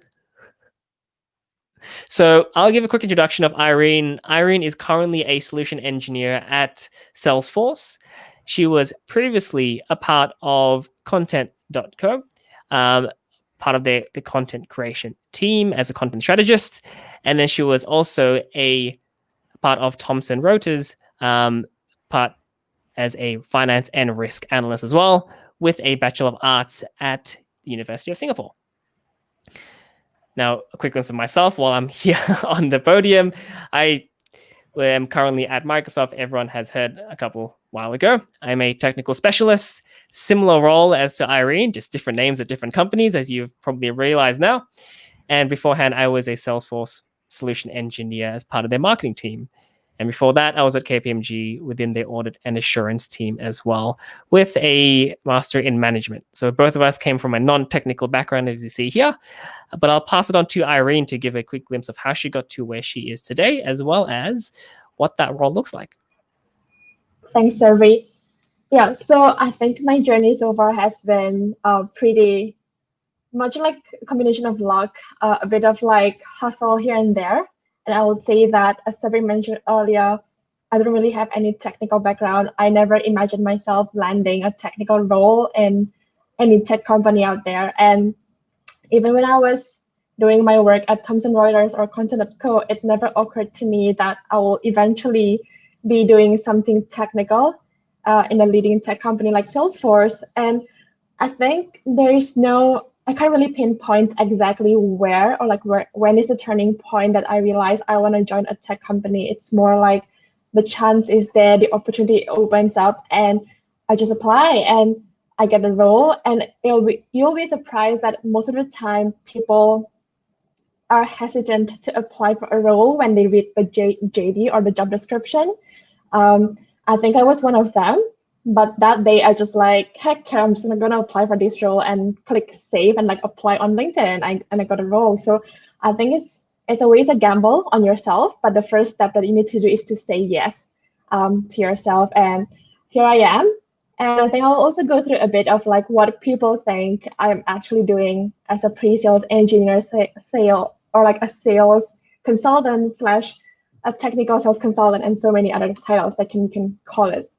So I'll give a quick introduction of Irene. Irene is currently a solution engineer at Salesforce. She was previously a part of Content.co, part of the content creation team as a content strategist. And then she was also a part of Thomson Reuters, part as a finance and risk analyst as well, with a Bachelor of Arts at the University of Singapore. Now, a quick glimpse of myself while I'm here on the podium. I am currently at Microsoft. Everyone has heard a couple while ago. I'm a technical specialist, similar role as to Irene, just different names at different companies, as you've probably realized now. And beforehand, I was a Salesforce solution engineer as part of their marketing team. And before that, I was at KPMG within their audit and assurance team as well, with a master in management. So both of us came from a non-technical background, as you see here. But I'll pass it on to Irene to give a quick glimpse of how she got to where she is today, as well as what that role looks like. Thanks, Survey. Yeah, so I think my journey so far has been pretty much like a combination of luck, a bit of like hustle here and there. And I would say that, as Survey mentioned earlier, I don't really have any technical background. I never imagined myself landing a technical role in any tech company out there. And even when I was doing my work at Thomson Reuters or Content.co, it never occurred to me that I will eventually be doing something technical in a leading tech company like Salesforce. And I think I can't really pinpoint exactly where or when is the turning point that I realized I want to join a tech company. It's more like the chance is there, the opportunity opens up, and I just apply and I get a role. And you'll be surprised that most of the time people are hesitant to apply for a role when they read the JD or the job description. I think I was one of them. But that day, I just like, heck, I'm just gonna apply for this role and click save and like apply on LinkedIn, and I got a role. So I think it's always a gamble on yourself, but the first step that you need to do is to say yes to yourself. And here I am. And I think I'll also go through a bit of like what people think I'm actually doing as a pre-sales engineer, or like a sales consultant / a technical sales consultant, and so many other titles that you can call it.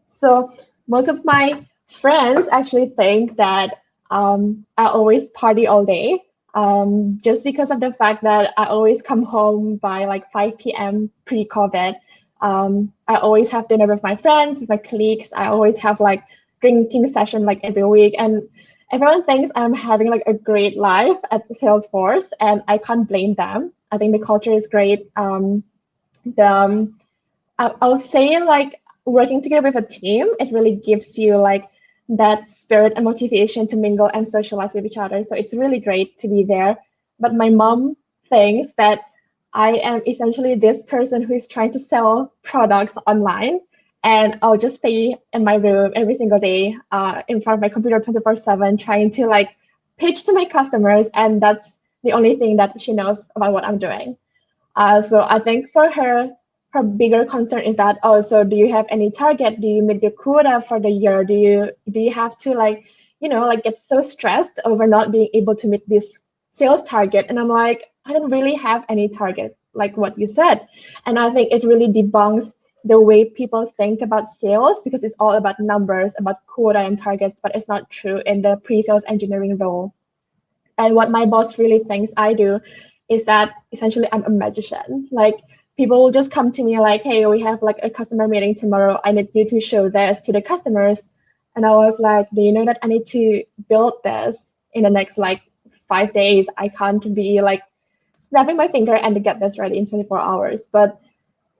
So most of my friends actually think that I always party all day, just because of the fact that I always come home by like 5 p.m. pre-COVID. I always have dinner with my friends, with my colleagues. I always have like drinking session like every week, and everyone thinks I'm having like a great life at Salesforce, and I can't blame them. I think the culture is great. I'll say like, working together with a team, it really gives you like that spirit and motivation to mingle and socialize with each other. So it's really great to be there. But my mom thinks that I am essentially this person who is trying to sell products online, and I'll just stay in my room every single day in front of my computer 24/7, trying to like pitch to my customers, and that's the only thing that she knows about what I'm doing. So I think for her bigger concern is that, oh, so do you have any target? Do you meet your quota for the year? Do you have to like get so stressed over not being able to meet this sales target? And I'm like, I don't really have any target like what you said. And I think it really debunks the way people think about sales, because it's all about numbers, about quota and targets, but it's not true in the pre-sales engineering role. And what my boss really thinks I do is that essentially I'm a magician. Like, people will just come to me like, hey, we have like a customer meeting tomorrow. I need you to show this to the customers. And I was like, do you know that I need to build this in the next like 5 days? I can't be like snapping my finger and to get this ready in 24 hours. But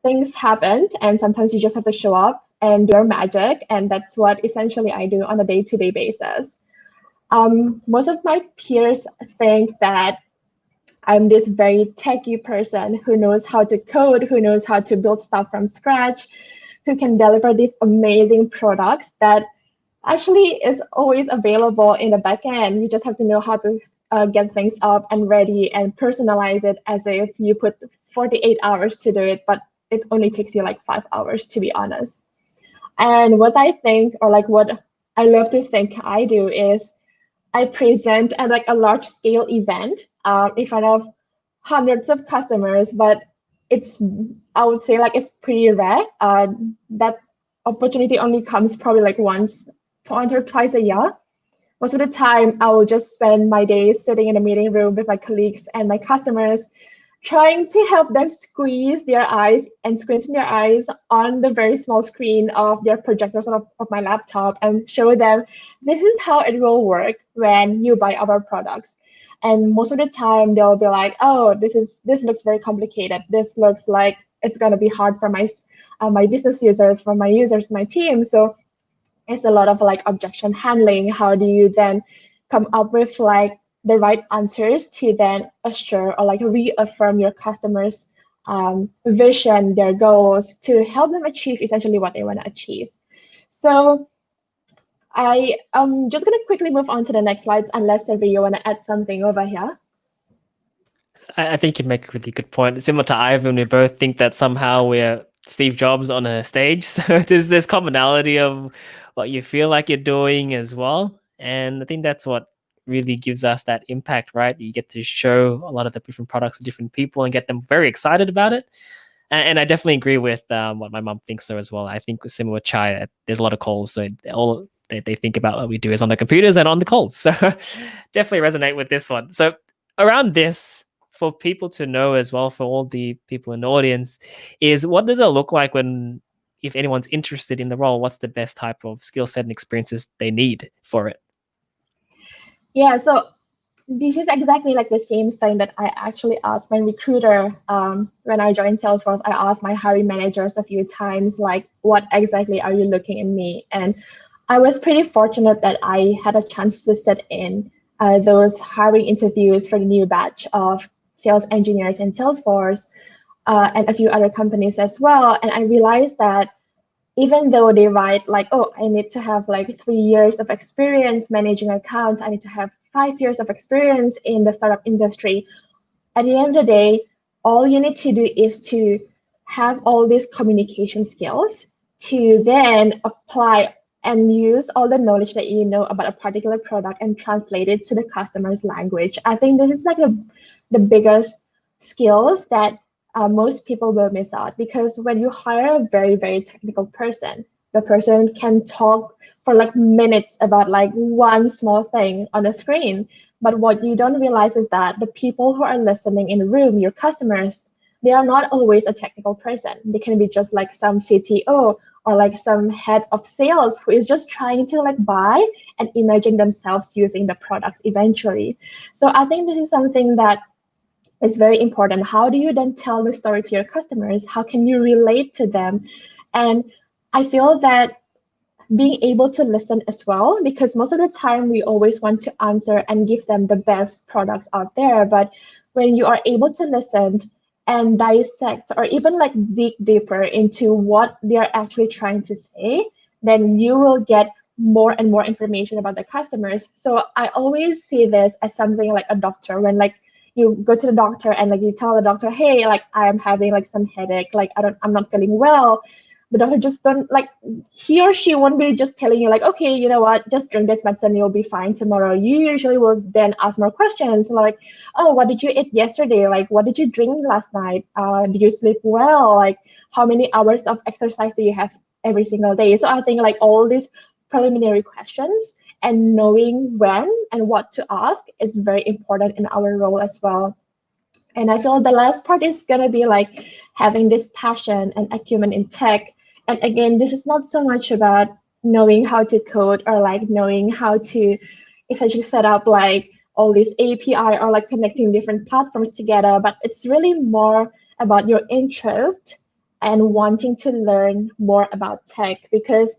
things happened, and sometimes you just have to show up and do your magic. And that's what essentially I do on a day-to-day basis. Most of my peers think that I'm this very techy person who knows how to code, who knows how to build stuff from scratch, who can deliver these amazing products that actually is always available in the back end. You just have to know how to get things up and ready and personalize it as if you put 48 hours to do it, but it only takes you like 5 hours, to be honest. And what I think, or like what I love to think I do, is I present at like a large scale event in front of hundreds of customers, but it's, I would say like it's pretty rare. That opportunity only comes probably like once or twice a year. Most of the time, I will just spend my days sitting in a meeting room with my colleagues and my customers, trying to help them squeeze their eyes and squint their eyes on the very small screen of their projectors of my laptop and show them this is how it will work when you buy our products. And most of the time they'll be like, oh, this looks very complicated. This looks like it's going to be hard for my business users, for my users, my team. So it's a lot of like objection handling. How do you then come up with like the right answers to then assure or like reaffirm your customers' vision, their goals, to help them achieve essentially what they want to achieve. So I am just going to quickly move on to the next slides, unless Silvi, you want to add something over here. I think you make a really good point. Similar to Ivan, we both think that somehow we're Steve Jobs on a stage. So there's this commonality of what you feel like you're doing as well. And I think that's what really gives us that impact, right? You get to show a lot of the different products to different people and get them very excited about it. And I definitely agree with what my mom thinks so as well. I think similar with Chai, there's a lot of calls. So all they think about what we do is on the computers and on the calls. So definitely resonate with this one. So around this, for people to know as well, for all the people in the audience, is what does it look like when, if anyone's interested in the role, what's the best type of skill set and experiences they need for it? Yeah, so this is exactly like the same thing that I actually asked my recruiter when I joined Salesforce. I asked my hiring managers a few times, like, what exactly are you looking in me? And I was pretty fortunate that I had a chance to sit in those hiring interviews for the new batch of sales engineers in Salesforce and a few other companies as well. And I realized that even though they write like, oh, I need to have like 3 years of experience managing accounts, I need to have 5 years of experience in the startup industry, at the end of the day, all you need to do is to have all these communication skills to then apply and use all the knowledge that you know about a particular product and translate it to the customer's language. I think this is like the biggest skills that most people will miss out, because when you hire a very, very technical person, the person can talk for like minutes about like one small thing on a screen. But what you don't realize is that the people who are listening in the room, your customers, they are not always a technical person. They can be just like some CTO or like some head of sales who is just trying to like buy and imagine themselves using the products eventually. So I think this is something that is very important. How do you then tell the story to your customers? How can you relate to them? And I feel that being able to listen as well, because most of the time we always want to answer and give them the best products out there. But when you are able to listen and dissect or even like dig deeper into what they are actually trying to say, then you will get more and more information about the customers. So I always see this as something like a doctor. When like you go to the doctor and like you tell the doctor, hey, like I'm having like some headache, like I'm not feeling well. The doctor just don't like, he or she won't be just telling you like, okay, you know what, just drink this medicine, you'll be fine tomorrow. You usually will then ask more questions like, oh, what did you eat yesterday? Like, what did you drink last night? Did you sleep well? Like, how many hours of exercise do you have every single day? So I think like all these preliminary questions and knowing when and what to ask is very important in our role as well. And I feel the last part is going to be like having this passion and acumen in tech. And again, this is not so much about knowing how to code or like knowing how to essentially set up like all these API or like connecting different platforms together, but it's really more about your interest and wanting to learn more about tech, because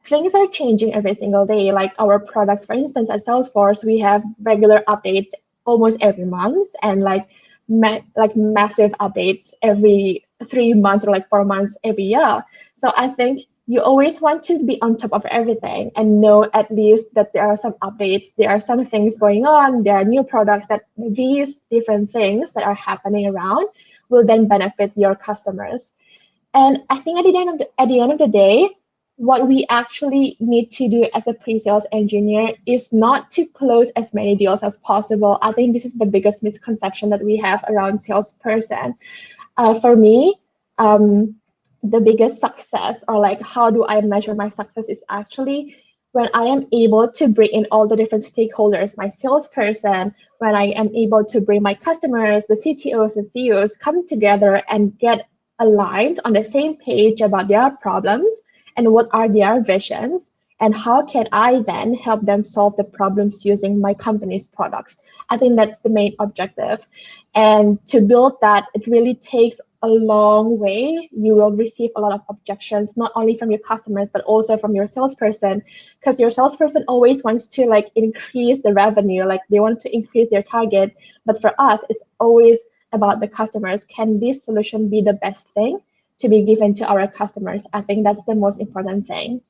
things are changing every single day. Like our products, for instance, at Salesforce, we have regular updates almost every month, and like like massive updates every 3 months or like 4 months every year. So I think you always want to be on top of everything and know at least that there are some updates, there are some things going on, there are new products, that these different things that are happening around will then benefit your customers. And I think at the end of the day, what we actually need to do as a pre-sales engineer is not to close as many deals as possible. I think this is the biggest misconception that we have around salesperson. For me, the biggest success, or like how do I measure my success, is actually when I am able to bring in all the different stakeholders, my salesperson, when I am able to bring my customers, the CTOs and CEOs come together and get aligned on the same page about their problems and what are their visions, and how can I then help them solve the problems using my company's products. I think that's the main objective. And to build that, it really takes a long way. You will receive a lot of objections, not only from your customers, but also from your salesperson, because your salesperson always wants to like increase the revenue, like they want to increase their target. But for us, it's always about the customers. Can this solution be the best thing to be given to our customers? I think that's the most important thing.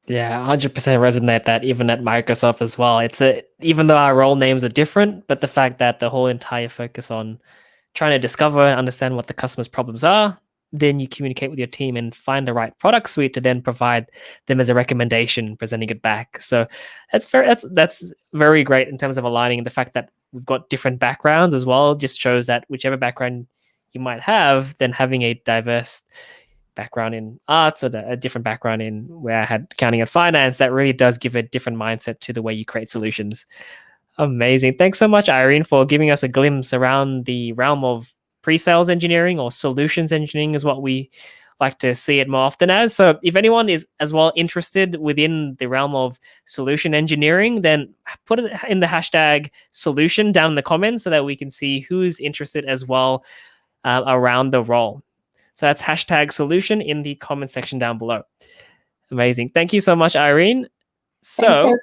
Yeah, 100% resonate that even at Microsoft as well. Even though our role names are different, but the fact that the whole entire focus on trying to discover and understand what the customer's problems are, then you communicate with your team and find the right product suite to then provide them as a recommendation, presenting it back. So that's very great in terms of aligning. The fact that we've got different backgrounds as well just shows that whichever background you might have, then having a diverse background in arts or a different background in where I had accounting and finance, that really does give a different mindset to the way you create solutions. Amazing. Thanks so much, Irene, for giving us a glimpse around the realm of pre-sales engineering, or solutions engineering is what we like to see it more often as. So if anyone is as well interested within the realm of solution engineering, then put it in the hashtag solution down in the comments so that we can see who's interested as well around the role. So that's hashtag solution in the comment section down below. Amazing. Thank you so much, Irene. So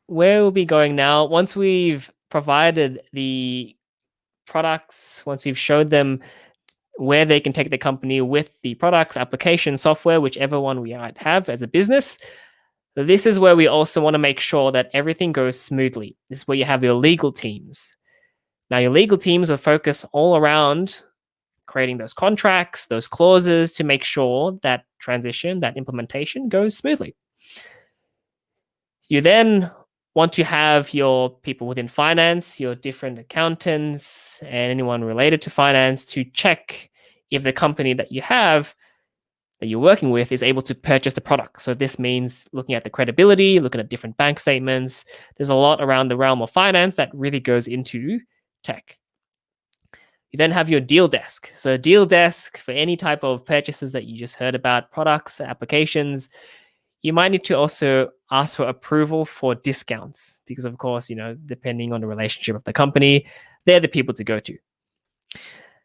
where we'll be going now, once we've provided the products, once we've showed them where they can take the company with the products, application, software, whichever one we might have as a business, this is where we also want to make sure that everything goes smoothly. This is where you have your legal teams. Now, your legal teams will focus all around creating those contracts, those clauses to make sure that transition, that implementation goes smoothly. You then want to have your people within finance, your different accountants, and anyone related to finance to check if the company that you have, that you're working with, is able to purchase the product. So this means looking at the credibility, looking at different bank statements. There's a lot around the realm of finance that really goes into tech. You then have your deal desk. So deal desk for any type of purchases that you just heard about, products, applications. You might need to also ask for approval for discounts because, of course, depending on the relationship of the company, they're the people to go to.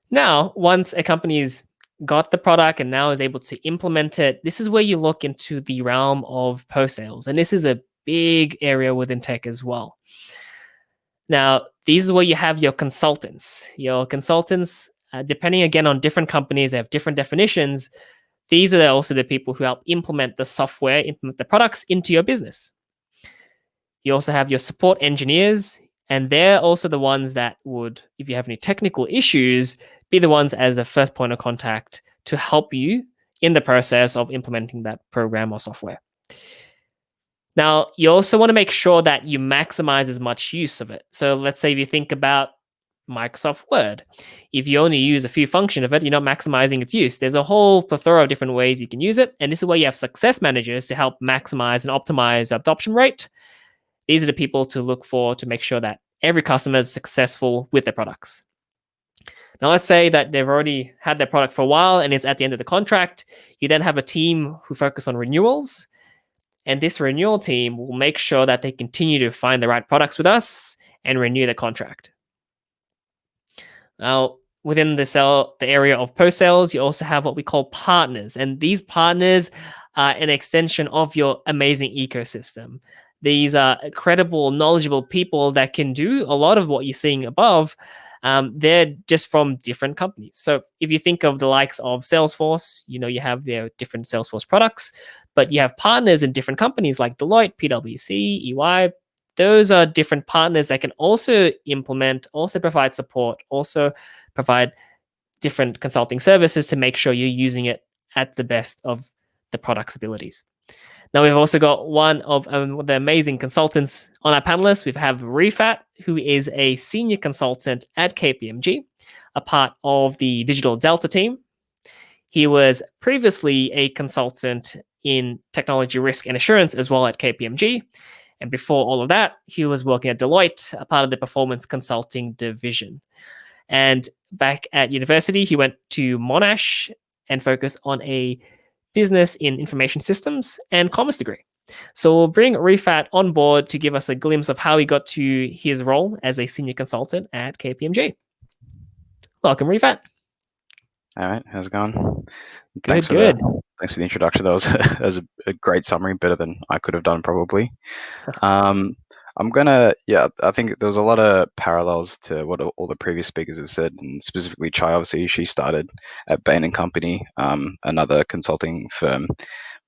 Now, once a company's got the product and now is able to implement it, this is where you look into the realm of post-sales. And this is a big area within tech as well. Now, these is where you have your consultants. Your consultants, depending again on different companies, they have different definitions. These are also the people who help implement the software, implement the products into your business. You also have your support engineers, and they're also the ones that would, if you have any technical issues, be the ones as the first point of contact to help you in the process of implementing that program or software. Now, you also want to make sure that you maximize as much use of it. So let's say if you think about Microsoft Word, if you only use a few functions of it, you're not maximizing its use. There's a whole plethora of different ways you can use it. And this is where you have success managers to help maximize and optimize adoption rate. These are the people to look for to make sure that every customer is successful with their products. Now, let's say that they've already had their product for a while and it's at the end of the contract. You then have a team who focus on renewals. And this renewal team will make sure that they continue to find the right products with us and renew the contract. Now, within the area of post-sales, you also have what we call partners. And these partners are an extension of your amazing ecosystem. These are credible, knowledgeable people that can do a lot of what you're seeing above. They're just from different companies. So if you think of the likes of Salesforce, you have their different Salesforce products, but you have partners in different companies like Deloitte, PwC, EY. Those are different partners that can also implement, also provide support, also provide different consulting services to make sure you're using it at the best of the product's abilities. Now, we've also got one of the amazing consultants on our panelists. We have Rifat, who is a senior consultant at KPMG, a part of the Digital Delta team. He was previously a consultant in technology risk and assurance as well at KPMG. And before all of that, he was working at Deloitte, a part of the performance consulting division. And back at university, he went to Monash and focused on a business in information systems and commerce degree. So we'll bring Rifat on board to give us a glimpse of how he got to his role as a senior consultant at KPMG. Welcome, Rifat. All right, how's it going? Good. Thanks for the introduction. That was a great summary, better than I could have done probably. I think there was a lot of parallels to what all the previous speakers have said, and specifically Chai. Obviously, she started at Bain and Company, another consulting firm.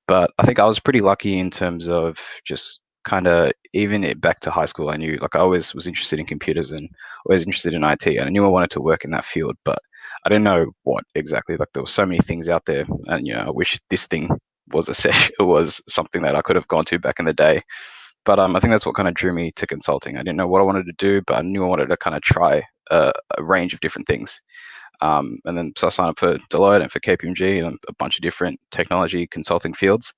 But I think I was pretty lucky in terms of just kind of even back to high school. I knew, like, I always was interested in computers and always interested in IT, and I knew I wanted to work in that field, but I didn't know what exactly. Like, there were so many things out there, and I wish this thing was it was something that I could have gone to back in the day. But I think that's what kind of drew me to consulting. I didn't know what I wanted to do, but I knew I wanted to kind of try a range of different things. And then so I signed up for Deloitte and for KPMG and a bunch of different technology consulting fields.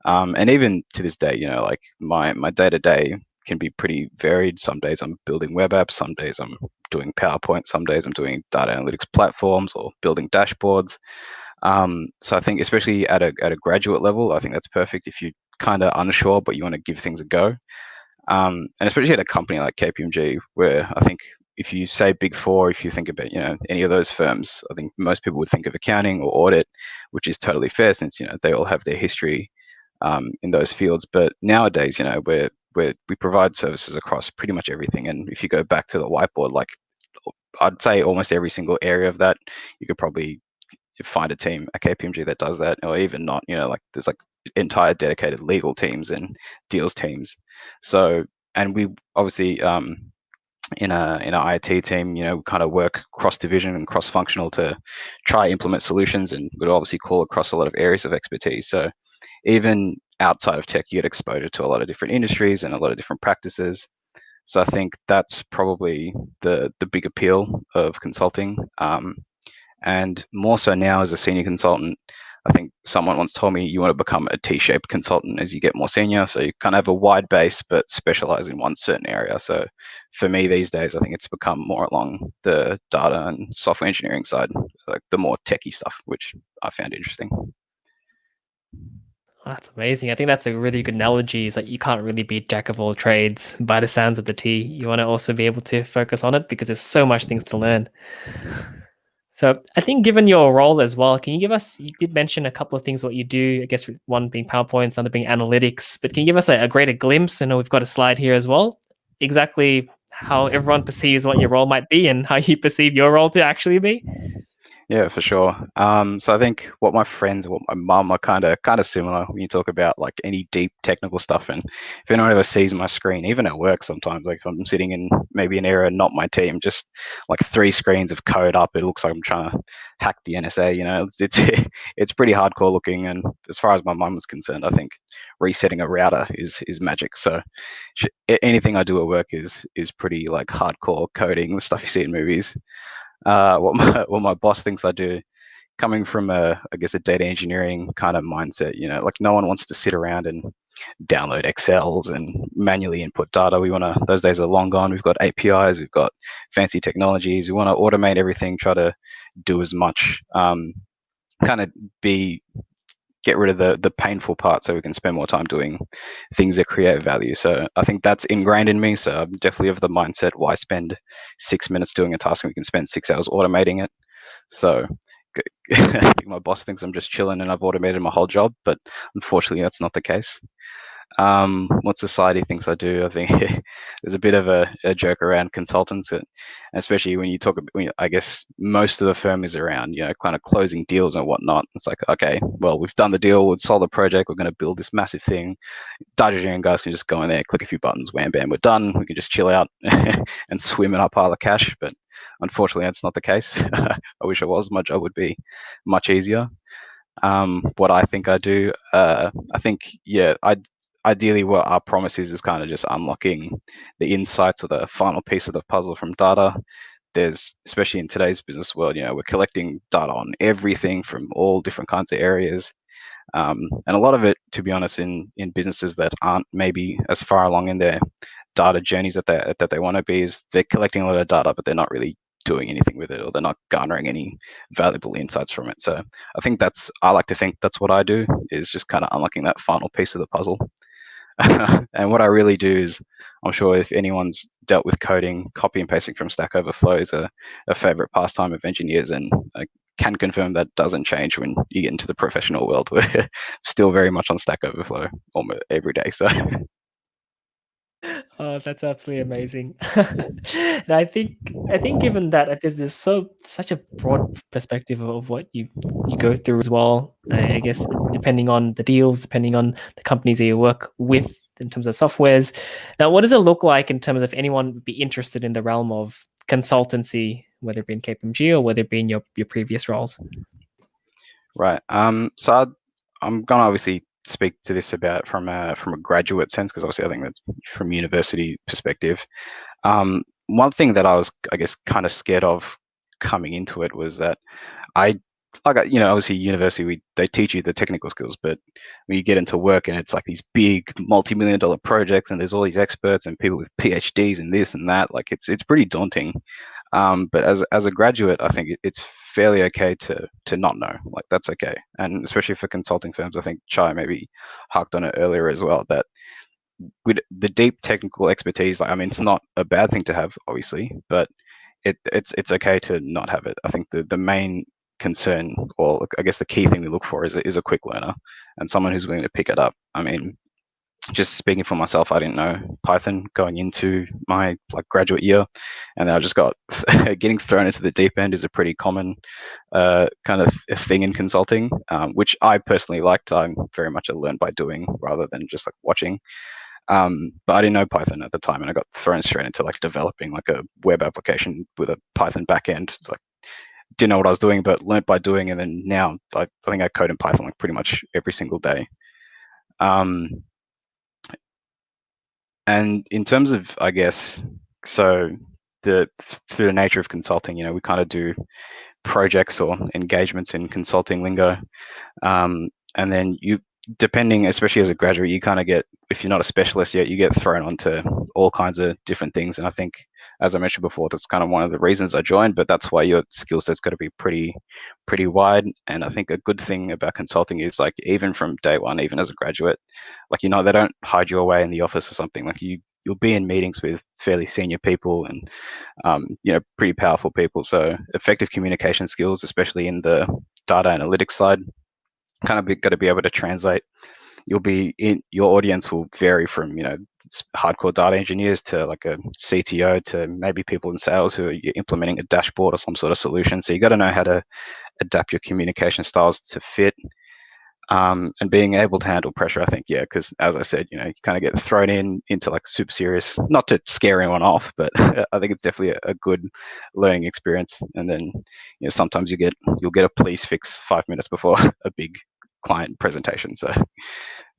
And even to this day, like my day to day can be pretty varied. Some days I'm building web apps, some days I'm doing PowerPoint, some days I'm doing data analytics platforms or building dashboards. So I think especially at a graduate level, I think that's perfect if you kind of unsure but you want to give things a go. And especially at a company like KPMG, where I think if you say Big Four, if you think about any of those firms, I think most people would think of accounting or audit, which is totally fair since they all have their history in those fields. But nowadays, we provide services across pretty much everything. And if you go back to the whiteboard, like I'd say almost every single area of that, you could probably find a team at KPMG that does that, or even not. Like there's like entire dedicated legal teams and deals teams. So, and we obviously in our IT team, we kind of work cross division and cross functional to try implement solutions, and we'd obviously call across a lot of areas of expertise. So even outside of tech, you get exposure to a lot of different industries and a lot of different practices. So I think that's probably the big appeal of consulting. And more so now as a senior consultant, I think someone once told me you want to become a T-shaped consultant as you get more senior. So you kind of have a wide base, but specialize in one certain area. So for me these days, I think it's become more along the data and software engineering side, like the more techie stuff, which I found interesting. That's amazing. I think that's a really good analogy, is that you can't really be jack of all trades by the sounds of the tea. You want to also be able to focus on it because there's so much things to learn. So I think given your role as well, can you give us, you did mention a couple of things what you do, I guess one being PowerPoints, another being analytics, but can you give us a greater glimpse? I know we've got a slide here as well, exactly how everyone perceives what your role might be and how you perceive your role to actually be? Yeah, for sure. So I think what my friends, what my mum are kind of similar when you talk about like any deep technical stuff. And if anyone ever sees my screen, even at work sometimes, like if I'm sitting in maybe an area not my team, just like 3 screens of code up, it looks like I'm trying to hack the NSA. It's pretty hardcore looking. And as far as my mum is concerned, I think resetting a router is magic. So anything I do at work is pretty like hardcore coding, the stuff you see in movies. What my boss thinks I do coming from a data engineering kind of mindset, like no one wants to sit around and download Excels and manually input data. Those days are long gone. We've got APIs, we've got fancy technologies. We want to automate everything, try to do as much, kind of get rid of the painful part so we can spend more time doing things that create value. So I think that's ingrained in me. So I'm definitely of the mindset, why spend 6 minutes doing a task and we can spend 6 hours automating it. So I think my boss thinks I'm just chilling and I've automated my whole job, but unfortunately that's not the case. What society thinks I do, I think there's a bit of a joke around consultants, especially when you talk about, I guess most of the firm is around, kind of closing deals and whatnot. It's like, okay, well, we've done the deal, we've sold the project, we're going to build this massive thing. Data engineering guys can just go in there, click a few buttons, wham, bam, we're done. We can just chill out and swim in our pile of cash. But unfortunately, that's not the case. I wish it was. My job would be much easier. What I think I do, I think, ideally what our promise is kind of just unlocking the insights or the final piece of the puzzle from data. There's, especially in today's business world, we're collecting data on everything from all different kinds of areas. And a lot of it, to be honest, in businesses that aren't maybe as far along in their data journeys that they want to be, is they're collecting a lot of data, but they're not really doing anything with it, or they're not garnering any valuable insights from it. So I like to think that's what I do, is just kind of unlocking that final piece of the puzzle. And what I really do is, I'm sure if anyone's dealt with coding, copy and pasting from Stack Overflow is a favorite pastime of engineers, and I can confirm that doesn't change when you get into the professional world. We're still very much on Stack Overflow almost every day. So Oh, that's absolutely amazing. And I think given that there's such a broad perspective of what you go through as well, I guess depending on the deals, depending on the companies that you work with in terms of softwares. Now, what does it look like in terms of anyone would be interested in the realm of consultancy, whether it be in KPMG or whether it be in your previous roles? right. So I'm gonna obviously speak to this about from a graduate sense, because obviously I think that's from university perspective. One thing that I was, I guess, kind of scared of coming into it was that obviously university, they teach you the technical skills, but when you get into work and it's like these big multi-million-dollar projects and there's all these experts and people with PhDs and this and that, like it's pretty daunting. But as a graduate, I think it's fairly okay to not know. Like that's okay, and especially for consulting firms, I think Chai maybe harked on it earlier as well, that with the deep technical expertise, like, I mean, it's not a bad thing to have, obviously, but it's okay to not have it. I think the main concern, or I guess the key thing we look for, is a quick learner and someone who's willing to pick it up. I mean, just speaking for myself, I didn't know Python going into my graduate year, and I just got getting thrown into the deep end is a pretty common kind of a thing in consulting, which I personally liked. I'm very much a learn by doing rather than just like watching. But I didn't know Python at the time, and I got thrown straight into like developing like a web application with a Python backend. Like, didn't know what I was doing, but learned by doing. And then now I think I code in Python like pretty much every single day. And in terms of, I guess, so through the nature of consulting, we kind of do projects or engagements in consulting lingo. And then depending, especially as a graduate, you kind of get, if you're not a specialist yet, you get thrown onto all kinds of different things. And I think, as I mentioned before, that's kind of one of the reasons I joined, but that's why your skill set's got to be pretty wide. And I think a good thing about consulting is, like, even from day one, even as a graduate, like, they don't hide you away in the office or something. Like, you'll be in meetings with fairly senior people and pretty powerful people. So effective communication skills, especially in the data analytics side, kind of got to be able to translate. Your audience will vary from hardcore data engineers to like a CTO to maybe people in sales who are implementing a dashboard or some sort of solution. So you got to know how to adapt your communication styles to fit. And being able to handle pressure, I think, because as I said, you kind of get thrown into like super serious, not to scare anyone off, but I think it's definitely a good learning experience. And then sometimes you'll get a police fix 5 minutes before a big client presentation. So I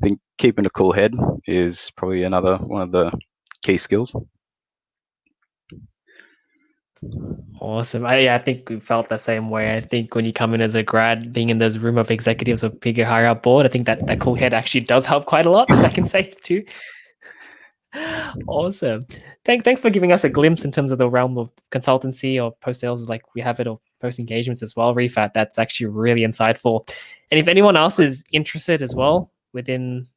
think keeping a cool head is probably another one of the key skills. Awesome. I think we felt the same way. I think when you come in as a grad, being in this room of executives or bigger higher up board, I think that cool head actually does help quite a lot. I can say too. Awesome. Thanks for giving us a glimpse in terms of the realm of consultancy or post sales, like we have it, or post engagements as well. Refat, that's actually really insightful. And if anyone else is interested as well within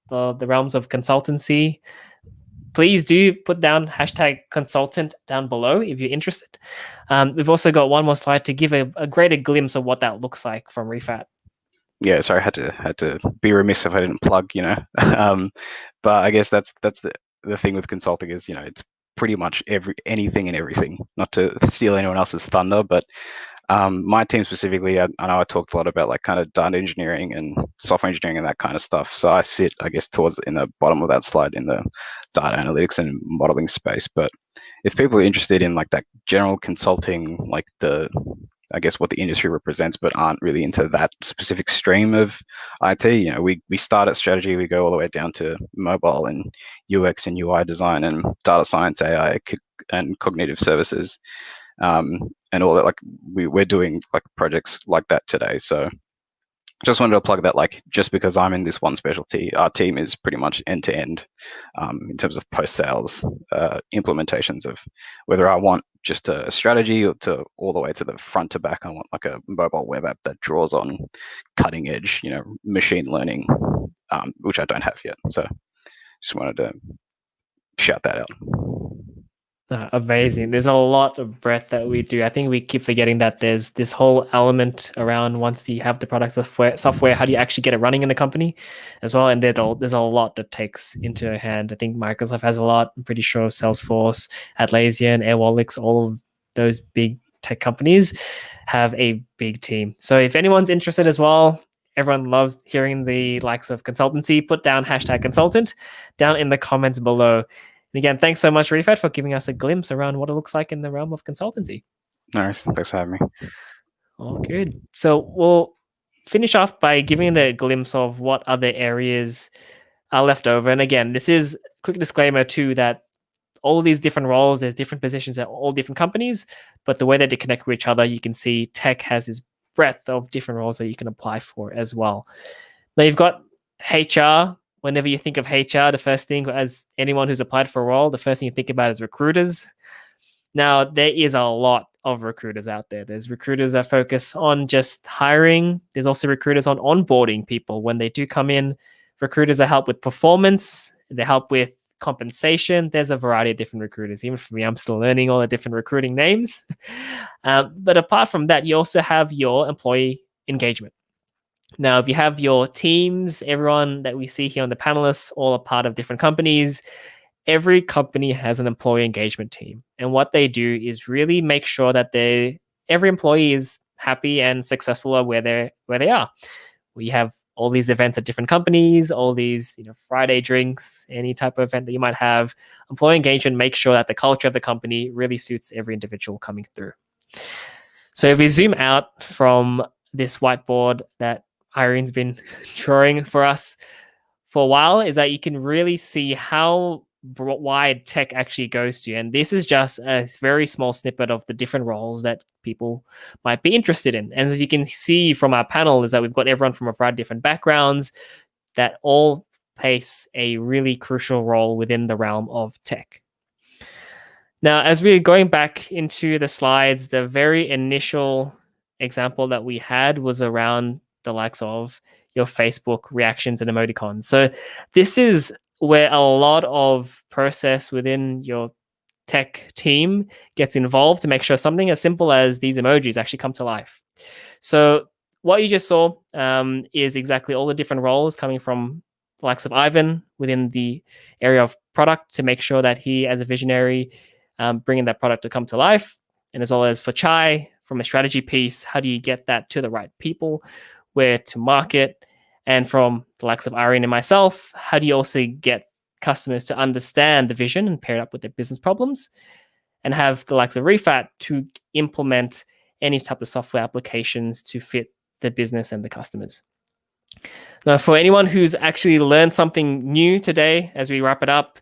the realms of consultancy, please do put down hashtag consultant down below if you're interested. We've also got one more slide to give a greater glimpse of what that looks like from Refat. Yeah, sorry, I had to be remiss if I didn't plug, but I guess that's the thing with consulting is, it's pretty much anything and everything. Not to steal anyone else's thunder, but my team specifically, I know I talked a lot about like kind of data engineering and software engineering and that kind of stuff. So I sit, I guess, towards in the bottom of that slide in the data analytics and modeling space. But if people are interested in like that general consulting, like I guess what the industry represents, but aren't really into that specific stream of IT. We start at strategy, we go all the way down to mobile and UX and UI design and data science, AI, and cognitive services, and all that. Like we're doing like projects like that today. So just wanted to plug that, like, just because I'm in this one specialty, our team is pretty much end to end in terms of post sales implementations of whether I want just a strategy or to all the way to the front to back. I want like a mobile web app that draws on cutting edge, machine learning, which I don't have yet. So just wanted to shout that out. Amazing. There's a lot of breadth that we do. I think we keep forgetting that there's this whole element around once you have the product software, how do you actually get it running in a company as well? And there's a lot that takes into hand. I think Microsoft has a lot. I'm pretty sure Salesforce, Atlassian, Airwallex, all of those big tech companies have a big team. So if anyone's interested as well, everyone loves hearing the likes of consultancy, put down hashtag consultant down in the comments below. And again, thanks so much, Refat, for giving us a glimpse around what it looks like in the realm of consultancy. Nice. Thanks for having me. All good. So we'll finish off by giving the glimpse of what other areas are left over. And again, this is a quick disclaimer too, that all these different roles, there's different positions at all different companies, but the way that they connect with each other, you can see tech has this breadth of different roles that you can apply for as well. Now you've got HR. Whenever you think of HR, the first thing, as anyone who's applied for a role, the first thing you think about is recruiters. Now, there is a lot of recruiters out there. There's recruiters that focus on just hiring. There's also recruiters on onboarding people when they do come in. Recruiters that help with performance. They help with compensation. There's a variety of different recruiters. Even for me, I'm still learning all the different recruiting names. But apart from that, you also have your employee engagement. Now, if you have your teams, everyone that we see here on the panelists, all a part of different companies, every company has an employee engagement team. And what they do is really make sure that every employee is happy and successful at where they are. We have all these events at different companies, all these, Friday drinks, any type of event that you might have. Employee engagement makes sure that the culture of the company really suits every individual coming through. So if we zoom out from this whiteboard that Irene's been drawing for us for a while, is that you can really see how wide tech actually goes to. And this is just a very small snippet of the different roles that people might be interested in. And as you can see from our panel, is that we've got everyone from a variety of different backgrounds that all plays a really crucial role within the realm of tech. Now, as we're going back into the slides, the very initial example that we had was around the likes of your Facebook reactions and emoticons. So this is where a lot of process within your tech team gets involved to make sure something as simple as these emojis actually come to life. So what you just saw is exactly all the different roles coming from the likes of Ivan within the area of product to make sure that he, as a visionary, bringing that product to come to life. And as well as for Chai, from a strategy piece, how do you get that to the right people, where to market? And from the likes of Irene and myself, how do you also get customers to understand the vision and pair it up with their business problems? And have the likes of Refat to implement any type of software applications to fit the business and the customers. Now, for anyone who's actually learned something new today, as we wrap it up,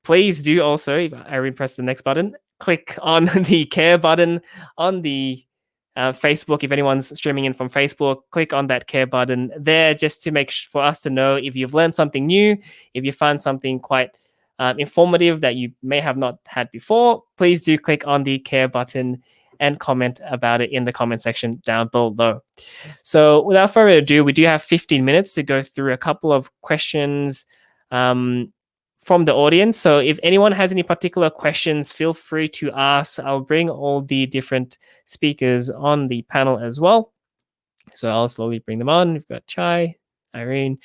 please do also, if Irene press the next button, click on the care button on the Facebook. If anyone's streaming in from Facebook, click on that care button there just to make for us to know if you've learned something new, if you found something quite informative that you may have not had before. Please do click on the care button and comment about it in the comment section down below. So without further ado, we do have 15 minutes to go through a couple of questions from the audience. So if anyone has any particular questions, feel free to ask. I'll bring all the different speakers on the panel as well. So I'll slowly bring them on. We've got Chai, Irene,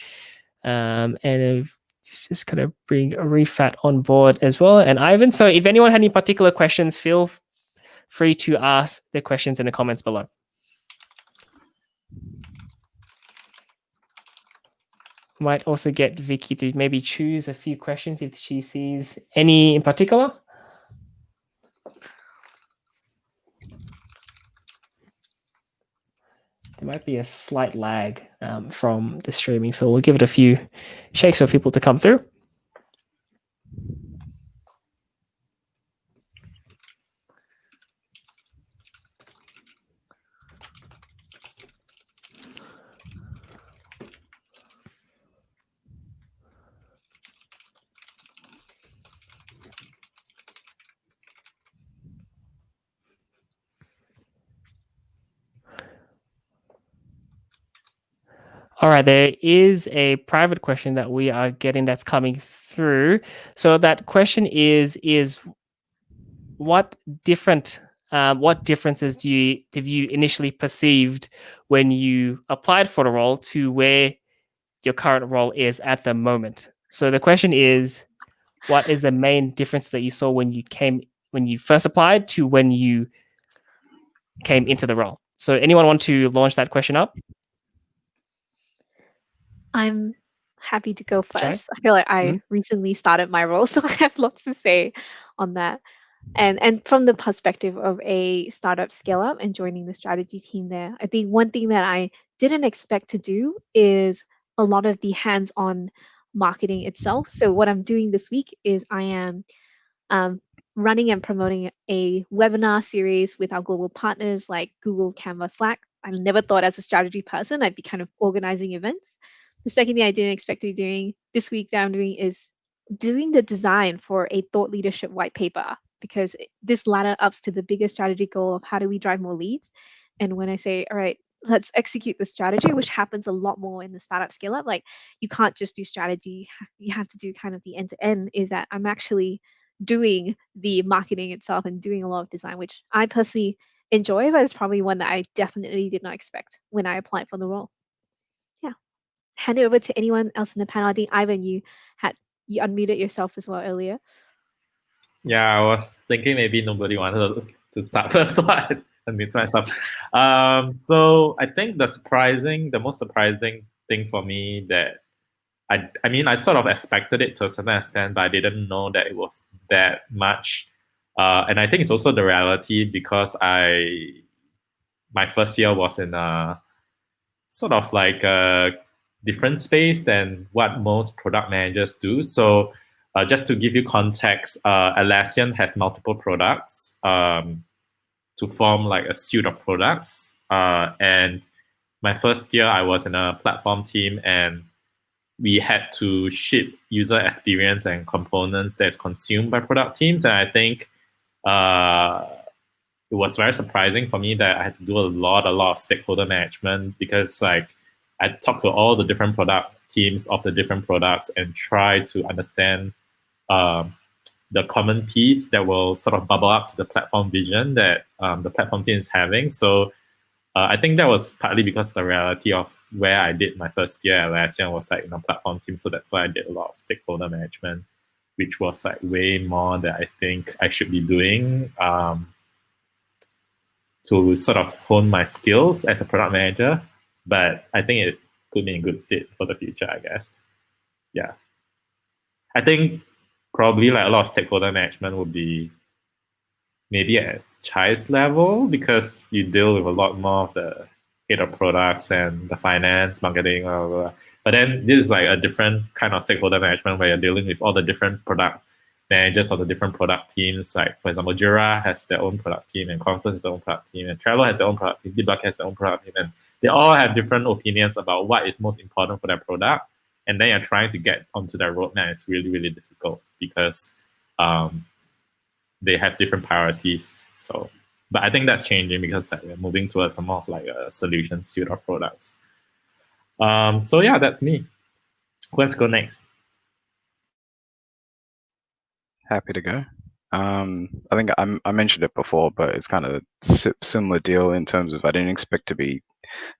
and I've just kind of bring Refat on board as well, and Ivan. So if anyone had any particular questions, feel free to ask the questions in the comments below. Might also get Vicky to maybe choose a few questions if she sees any in particular. There might be a slight lag from the streaming, so we'll give it a few shakes for people to come through. All right, there is a private question that we are getting that's coming through. So that question is what differences have you initially perceived when you applied for the role to where your current role is at the moment? So the question is, what is the main difference that you saw when you first applied to when you came into the role? So anyone want to launch that question up? I'm happy to go Shai? first. I feel like I recently started my role, so I have lots to say on that. And from the perspective of a startup scale up and joining the strategy team there, I think one thing that I didn't expect to do is a lot of the hands-on marketing itself. So what I'm doing this week is I am running and promoting a webinar series with our global partners like Google, Canva, Slack. I never thought as a strategy person I'd be kind of organizing events. The second thing I didn't expect to be doing this week that I'm doing is doing the design for a thought leadership white paper, because this ladder ups to the bigger strategy goal of how do we drive more leads. And when I say, all right, let's execute the strategy, which happens a lot more in the startup scale up, like you can't just do strategy, you have to do kind of the end to end, is that I'm actually doing the marketing itself and doing a lot of design, which I personally enjoy, but it's probably one that I definitely did not expect when I applied for the role. Yeah. Hand it over to anyone else in the panel. I think Ivan, you unmuted yourself as well earlier. Yeah, I was thinking maybe nobody wanted to start first, so I unmute myself. So I think the most surprising thing for me that I mean, I sort of expected it to a certain extent, but I didn't know that it was that much. And I think it's also the reality because my first year was in a sort of like a different space than what most product managers do. So just to give you context, Atlassian has multiple products to form like a suite of products. And my first year, I was in a platform team, and we had to ship user experience and components that's consumed by product teams. And I think it was very surprising for me that I had to do a lot of stakeholder management, because like I talked to all the different product teams of the different products and try to understand the common piece that will sort of bubble up to the platform vision that the platform team is having. So I think that was partly because of the reality of where I did my first year at Atlassian was like in a platform team. So that's why I did a lot of stakeholder management, which was like way more that I think I should be doing to sort of hone my skills as a product manager. But I think it put me in good state for the future, I guess. Yeah. I think probably like a lot of stakeholder management would be maybe at Chai's level, because you deal with a lot more of the head of products and the finance, marketing, blah, blah, blah. But then this is like a different kind of stakeholder management where you're dealing with all the different product managers of the different product teams. Like, for example, Jira has their own product team, and Confluence has their own product team, and Trello has their own product team, Debug has their own product team, and they all have different opinions about what is most important for their product. And then you're trying to get onto their roadmap. It's really, really difficult because they have different priorities. So, but I think that's changing because we're moving towards some more of like a solution suite of products. So yeah, that's me. Let's go next. Happy to go. I think I mentioned it before, but it's kind of similar deal in terms of I didn't expect to be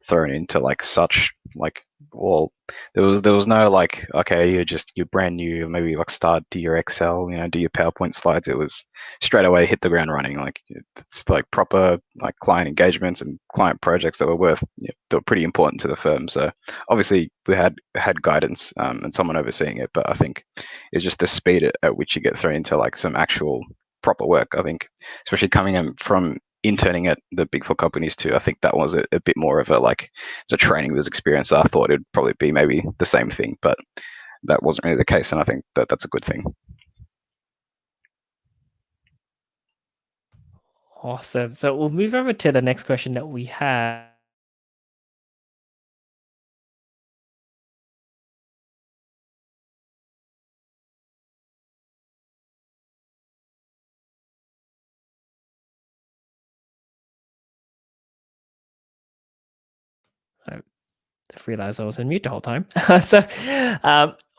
thrown into like such like, well, there was no like, okay, you're brand new, maybe like start, do your Excel, do your PowerPoint slides. It was straight away hit the ground running. Like it's like proper like client engagements and client projects that were they were pretty important to the firm. So obviously we had guidance and someone overseeing it, but I think it's just the speed at which you get thrown into like some actual proper work. I think especially coming in from interning at the Big Four companies too, I think that was a bit more of a like, it's a training wheels experience. I thought it'd probably be maybe the same thing, but that wasn't really the case, and I think that's a good thing. Awesome. So we'll move over to the next question that we have. I realized I was on mute the whole time. So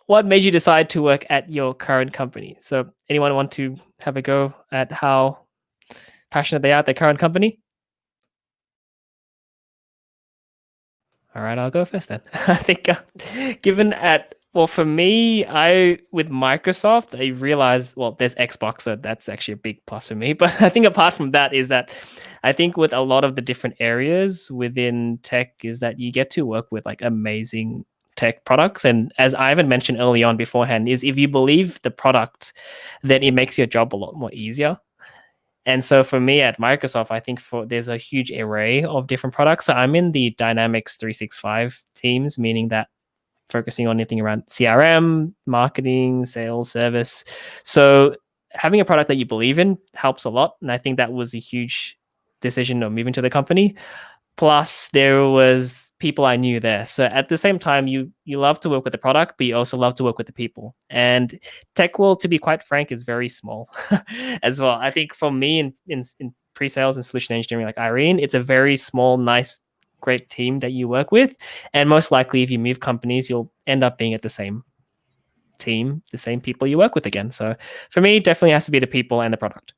what made you decide to work at your current company? So anyone want to have a go at how passionate they are at their current company? All right, I'll go first then. I think for me, with Microsoft, I realized, well, there's Xbox, so that's actually a big plus for me. But I think apart from that is that I think with a lot of the different areas within tech is that you get to work with like amazing tech products. And as Ivan mentioned early on beforehand, is if you believe the product, then it makes your job a lot more easier. And so for me at Microsoft, I think there's a huge array of different products. So I'm in the Dynamics 365 teams, meaning that focusing on anything around CRM, marketing, sales, service. So having a product that you believe in helps a lot. And I think that was a huge decision of moving to the company. Plus, there was people I knew there. So at the same time, you love to work with the product, but you also love to work with the people. And tech world, to be quite frank, is very small as well. I think for me in pre-sales and solution engineering, like Irene, it's a very small, nice, great team that you work with. And most likely, if you move companies, you'll end up being at the same team, the same people you work with again. So for me, it definitely has to be the people and the product.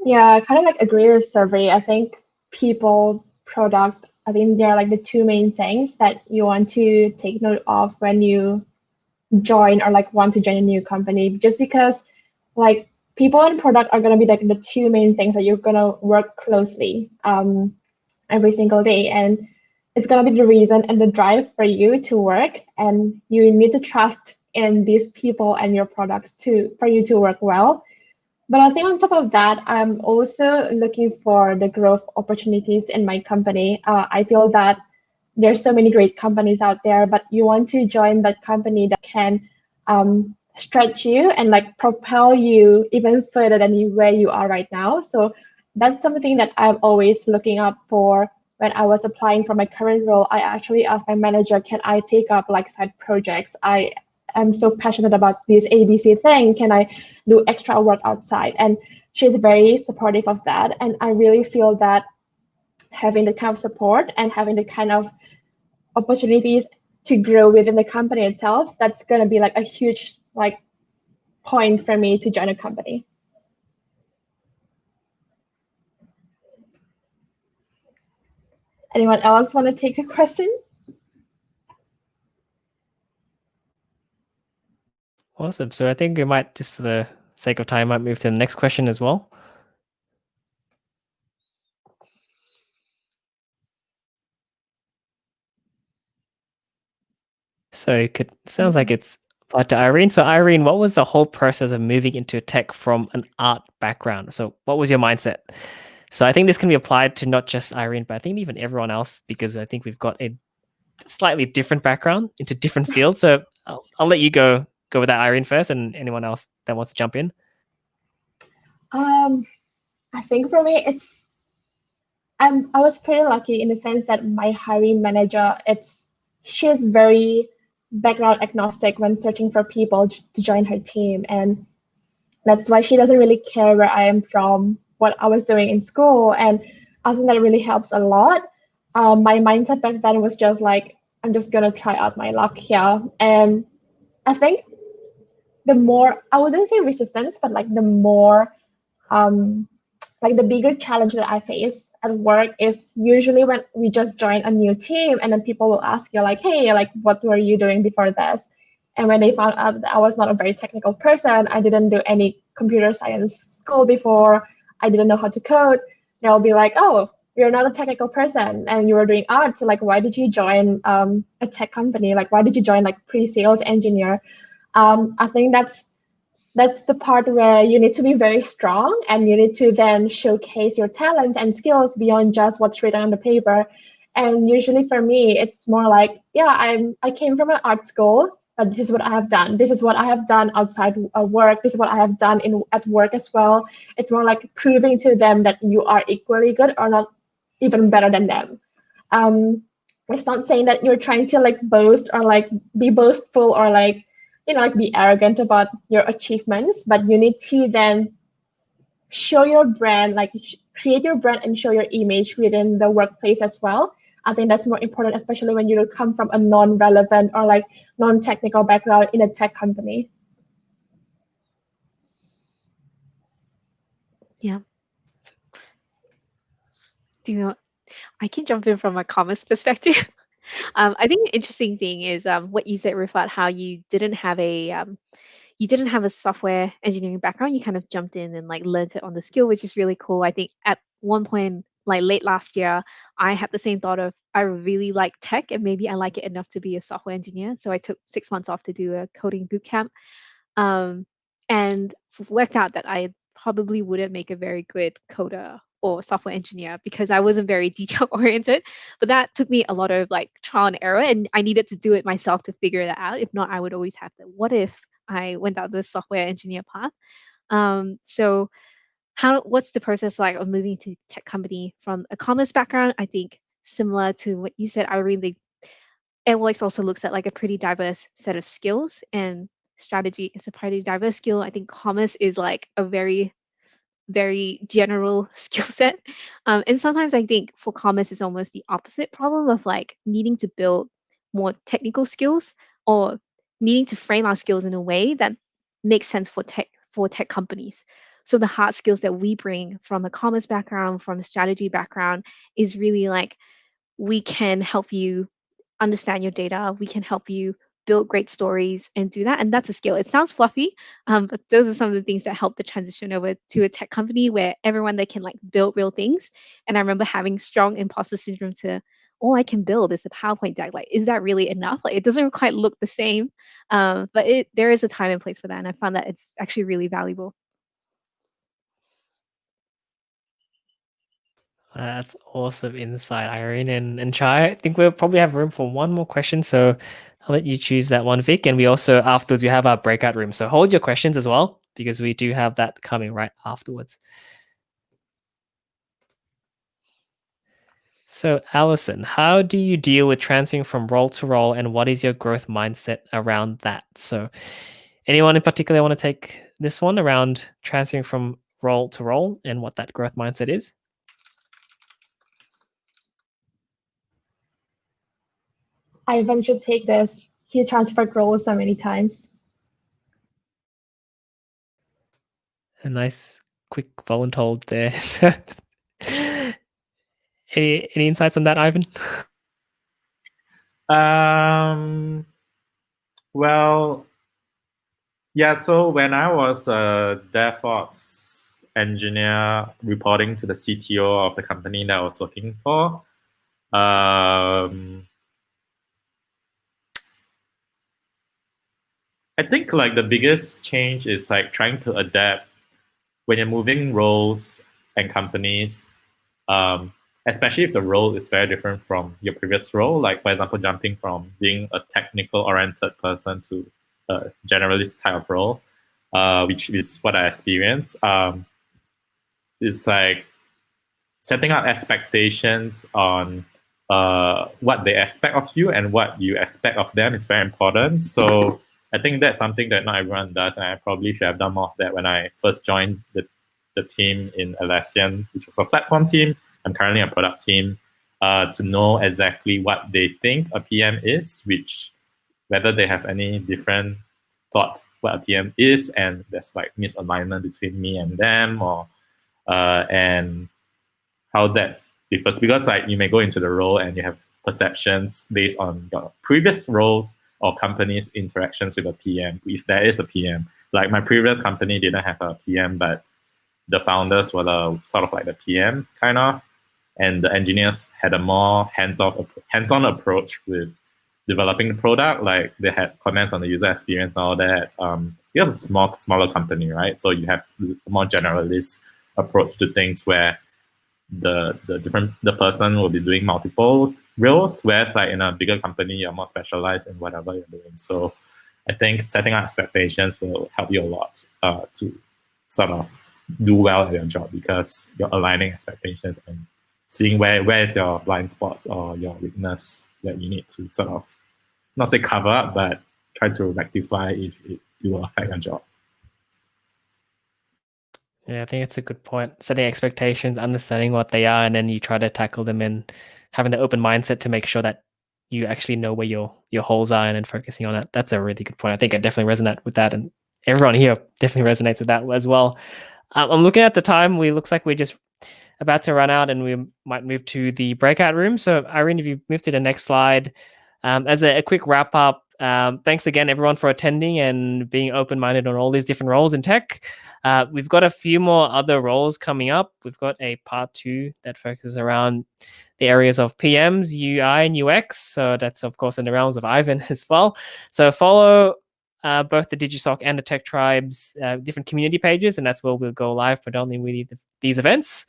Yeah, I kind of like agree with Survey. I think people, product, I think they're like the two main things that you want to take note of when you join or like want to join a new company, just because like people and product are going to be like the two main things that you're going to work closely every single day. And it's going to be the reason and the drive for you to work. And you need to trust in these people and your products for you to work well. But I think on top of that, I'm also looking for the growth opportunities in my company. I feel that there's so many great companies out there, but you want to join that company that can stretch you and like propel you even further than where you are right now. So that's something that I'm always looking up for. When I was applying for my current role, I actually asked my manager, can I take up like side projects? I'm so passionate about this ABC thing. Can I do extra work outside? And she's very supportive of that. And I really feel that having the kind of support and having the kind of opportunities to grow within the company itself, that's going to be like a huge like point for me to join a company. Anyone else want to take a question? Awesome. So I think we might, just for the sake of time, might move to the next question as well. So it sounds like it's applied to Irene. So Irene, what was the whole process of moving into tech from an art background? So what was your mindset? So I think this can be applied to not just Irene, but I think even everyone else, because I think we've got a slightly different background into different fields. So I'll let you go go with that, Irene, first, and anyone else that wants to jump in? I think for me, I was pretty lucky in the sense that my hiring manager, she's very background agnostic when searching for people to join her team, and that's why she doesn't really care where I am from, what I was doing in school, and I think that really helps a lot. My mindset back then was just like, I'm just gonna try out my luck here, and I think the more, I wouldn't say resistance, but like the more like the bigger challenge that I face at work is usually when we just join a new team and then people will ask you like, hey, like what were you doing before this? And when they found out that I was not a very technical person, I didn't do any computer science school before, I didn't know how to code, they'll be like, oh, you're not a technical person and you were doing art. So like, why did you join a tech company? Like, why did you join like pre-sales engineer? I think that's the part where you need to be very strong and you need to then showcase your talent and skills beyond just what's written on the paper. And usually for me, it's more like, yeah, I came from an art school, but this is what I have done. This is what I have done outside work. This is what I have done at work as well. It's more like proving to them that you are equally good or not even better than them. It's not saying that you're trying to like boast or like be boastful or like, like be arrogant about your achievements, but you need to then show your brand, like create your brand and show your image within the workplace as well. I think that's more important, especially when you come from a non-relevant or like non-technical background in a tech company. Yeah. I can jump in from a commerce perspective. I think the interesting thing is what you said, Rifat, how you didn't have a software engineering background. You kind of jumped in and like learned it on the skill, which is really cool. I think at one point, like late last year, I had the same thought of I really like tech and maybe I like it enough to be a software engineer. So I took 6 months off to do a coding bootcamp, and worked out that I probably wouldn't make a very good coder or software engineer because I wasn't very detail oriented. But that took me a lot of like trial and error, and I needed to do it myself to figure that out. If not, I would always have the what if I went down the software engineer path. So what's the process like of moving to tech company from a commerce background? I think similar to what you said, Irene, Airworks also looks at like a pretty diverse set of skills, and strategy is a pretty diverse skill. I think commerce is like a very, very general skill set. And sometimes I think for commerce is almost the opposite problem of like needing to build more technical skills or needing to frame our skills in a way that makes sense for tech companies. So the hard skills that we bring from a commerce background, from a strategy background, is really like we can help you understand your data. We can help you build great stories and do that. And that's a skill. It sounds fluffy, but those are some of the things that help the transition over to a tech company where everyone they can like build real things. And I remember having strong imposter syndrome to all I can build is a PowerPoint deck. Like, is that really enough? Like, it doesn't quite look the same, but there is a time and place for that. And I found that it's actually really valuable. That's awesome insight, Irene and Chai. I think we'll probably have room for one more question, so I'll let you choose that one, Vic. And we also, afterwards, we have our breakout room. So hold your questions as well, because we do have that coming right afterwards. So Alison, how do you deal with transferring from role to role, and what is your growth mindset around that? So anyone in particular want to take this one around transferring from role to role and what that growth mindset is? Ivan should take this. He transferred roles so many times. A nice quick voluntold there. So, any insights on that, Ivan? Well, yeah, so when I was a DevOps engineer reporting to the CTO of the company that I was working for, I think like the biggest change is like trying to adapt when you're moving roles and companies, especially if the role is very different from your previous role. Like for example, jumping from being a technical oriented person to a generalist type of role, which is what I experienced. It's like setting up expectations on what they expect of you and what you expect of them is very important. So I think that's something that not everyone does, and I probably should have done more of that when I first joined the team in Atlassian, which was a platform team. I'm currently a product team, to know exactly what they think a PM is, which whether they have any different thoughts what a PM is, and there's like misalignment between me and them, or and how that differs, because like you may go into the role and you have perceptions based on your previous roles or companies' interactions with a PM, if there is a PM. Like my previous company didn't have a PM, but the founders were the sort of like the PM kind of, and the engineers had a more hands-on approach with developing the product. Like they had comments on the user experience and all that. It was a smaller company, right? So you have a more generalist approach to things where the person will be doing multiple roles, whereas like in a bigger company you're more specialized in whatever you're doing. So I think setting up expectations will help you a lot to sort of do well at your job, because you're aligning expectations and seeing where is your blind spots or your weakness that you need to sort of not say cover up, but try to rectify if it will affect your job. Yeah, I think it's a good point. Setting expectations, understanding what they are, and then you try to tackle them, and having the open mindset to make sure that you actually know where your holes are and then focusing on it. That's a really good point. I think I definitely resonate with that, and everyone here definitely resonates with that as well. I'm looking at the time. Looks like we're just about to run out, and we might move to the breakout room. So Irene, if you move to the next slide, as a quick wrap up, thanks again everyone for attending and being open-minded on all these different roles in tech. We've got a few more other roles coming up. We've got a part 2 that focuses around the areas of PMs, UI, and UX. So that's, of course, in the realms of Ivan as well. So follow both the DigiSoc and the Tech Tribes different community pages, and that's where we'll go live predominantly with these events.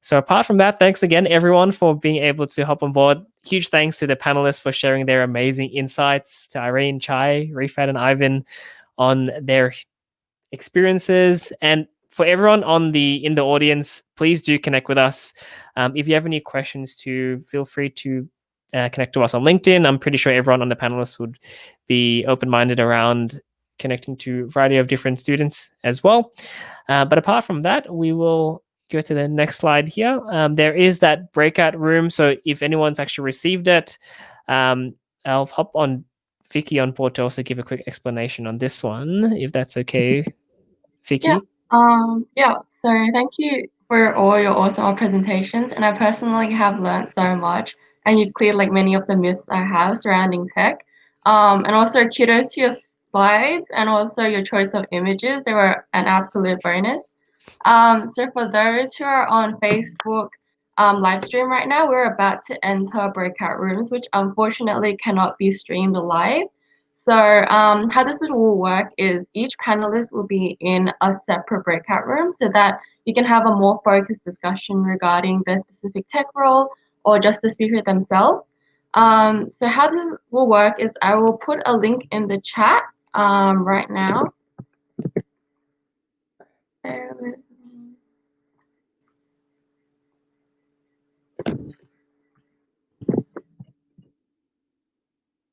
So apart from that, thanks again, everyone, for being able to hop on board. Huge thanks to the panelists for sharing their amazing insights, to Irene, Chai, Rifat, and Ivan on their experiences. And for everyone in the audience, please do connect with us. If you have any questions too, feel free to connect to us on LinkedIn. I'm pretty sure everyone on the panelists would be open-minded around connecting to a variety of different students as well. But apart from that, we will go to the next slide here. There is that breakout room. So if anyone's actually received it, I'll hop on Vicky on board to also give a quick explanation on this one, if that's okay, Vicky. Yeah. So thank you for all your awesome presentations, and I personally have learned so much, and you've cleared like many of the myths I have surrounding tech. And also kudos to your slides and also your choice of images. They were an absolute bonus. So for those who are on Facebook live stream right now, we're about to enter breakout rooms, which unfortunately cannot be streamed live. So how this will work is each panelist will be in a separate breakout room so that you can have a more focused discussion regarding their specific tech role or just the speaker themselves. So how this will work is I will put a link in the chat right now. Bear with me.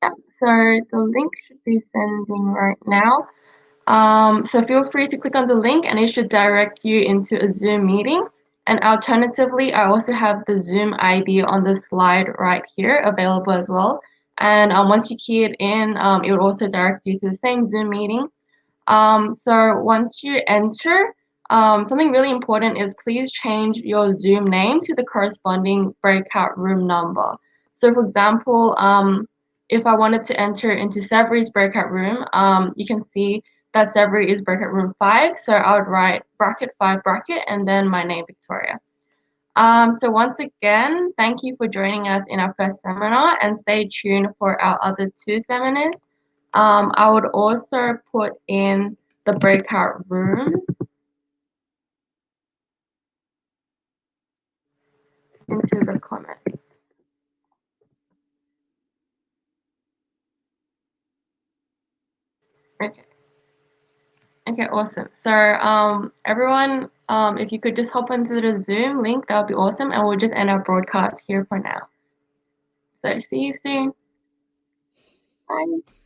Yeah, so the link should be sending right now. So feel free to click on the link and it should direct you into a Zoom meeting. And alternatively, I also have the Zoom ID on the slide right here available as well. And once you key it in, it will also direct you to the same Zoom meeting. So once you enter, something really important is please change your Zoom name to the corresponding breakout room number. So for example, if I wanted to enter into Saveri's breakout room, you can see that Savory is breakout room 5. So I would write bracket 5 bracket and then my name, Victoria. So once again, thank you for joining us in our first seminar, and stay tuned for our other 2 seminars. I would also put in the breakout room into the comments. Okay. Okay, awesome. So, everyone, if you could just hop onto the Zoom link, that would be awesome, and we'll just end our broadcast here for now. So, see you soon. Bye.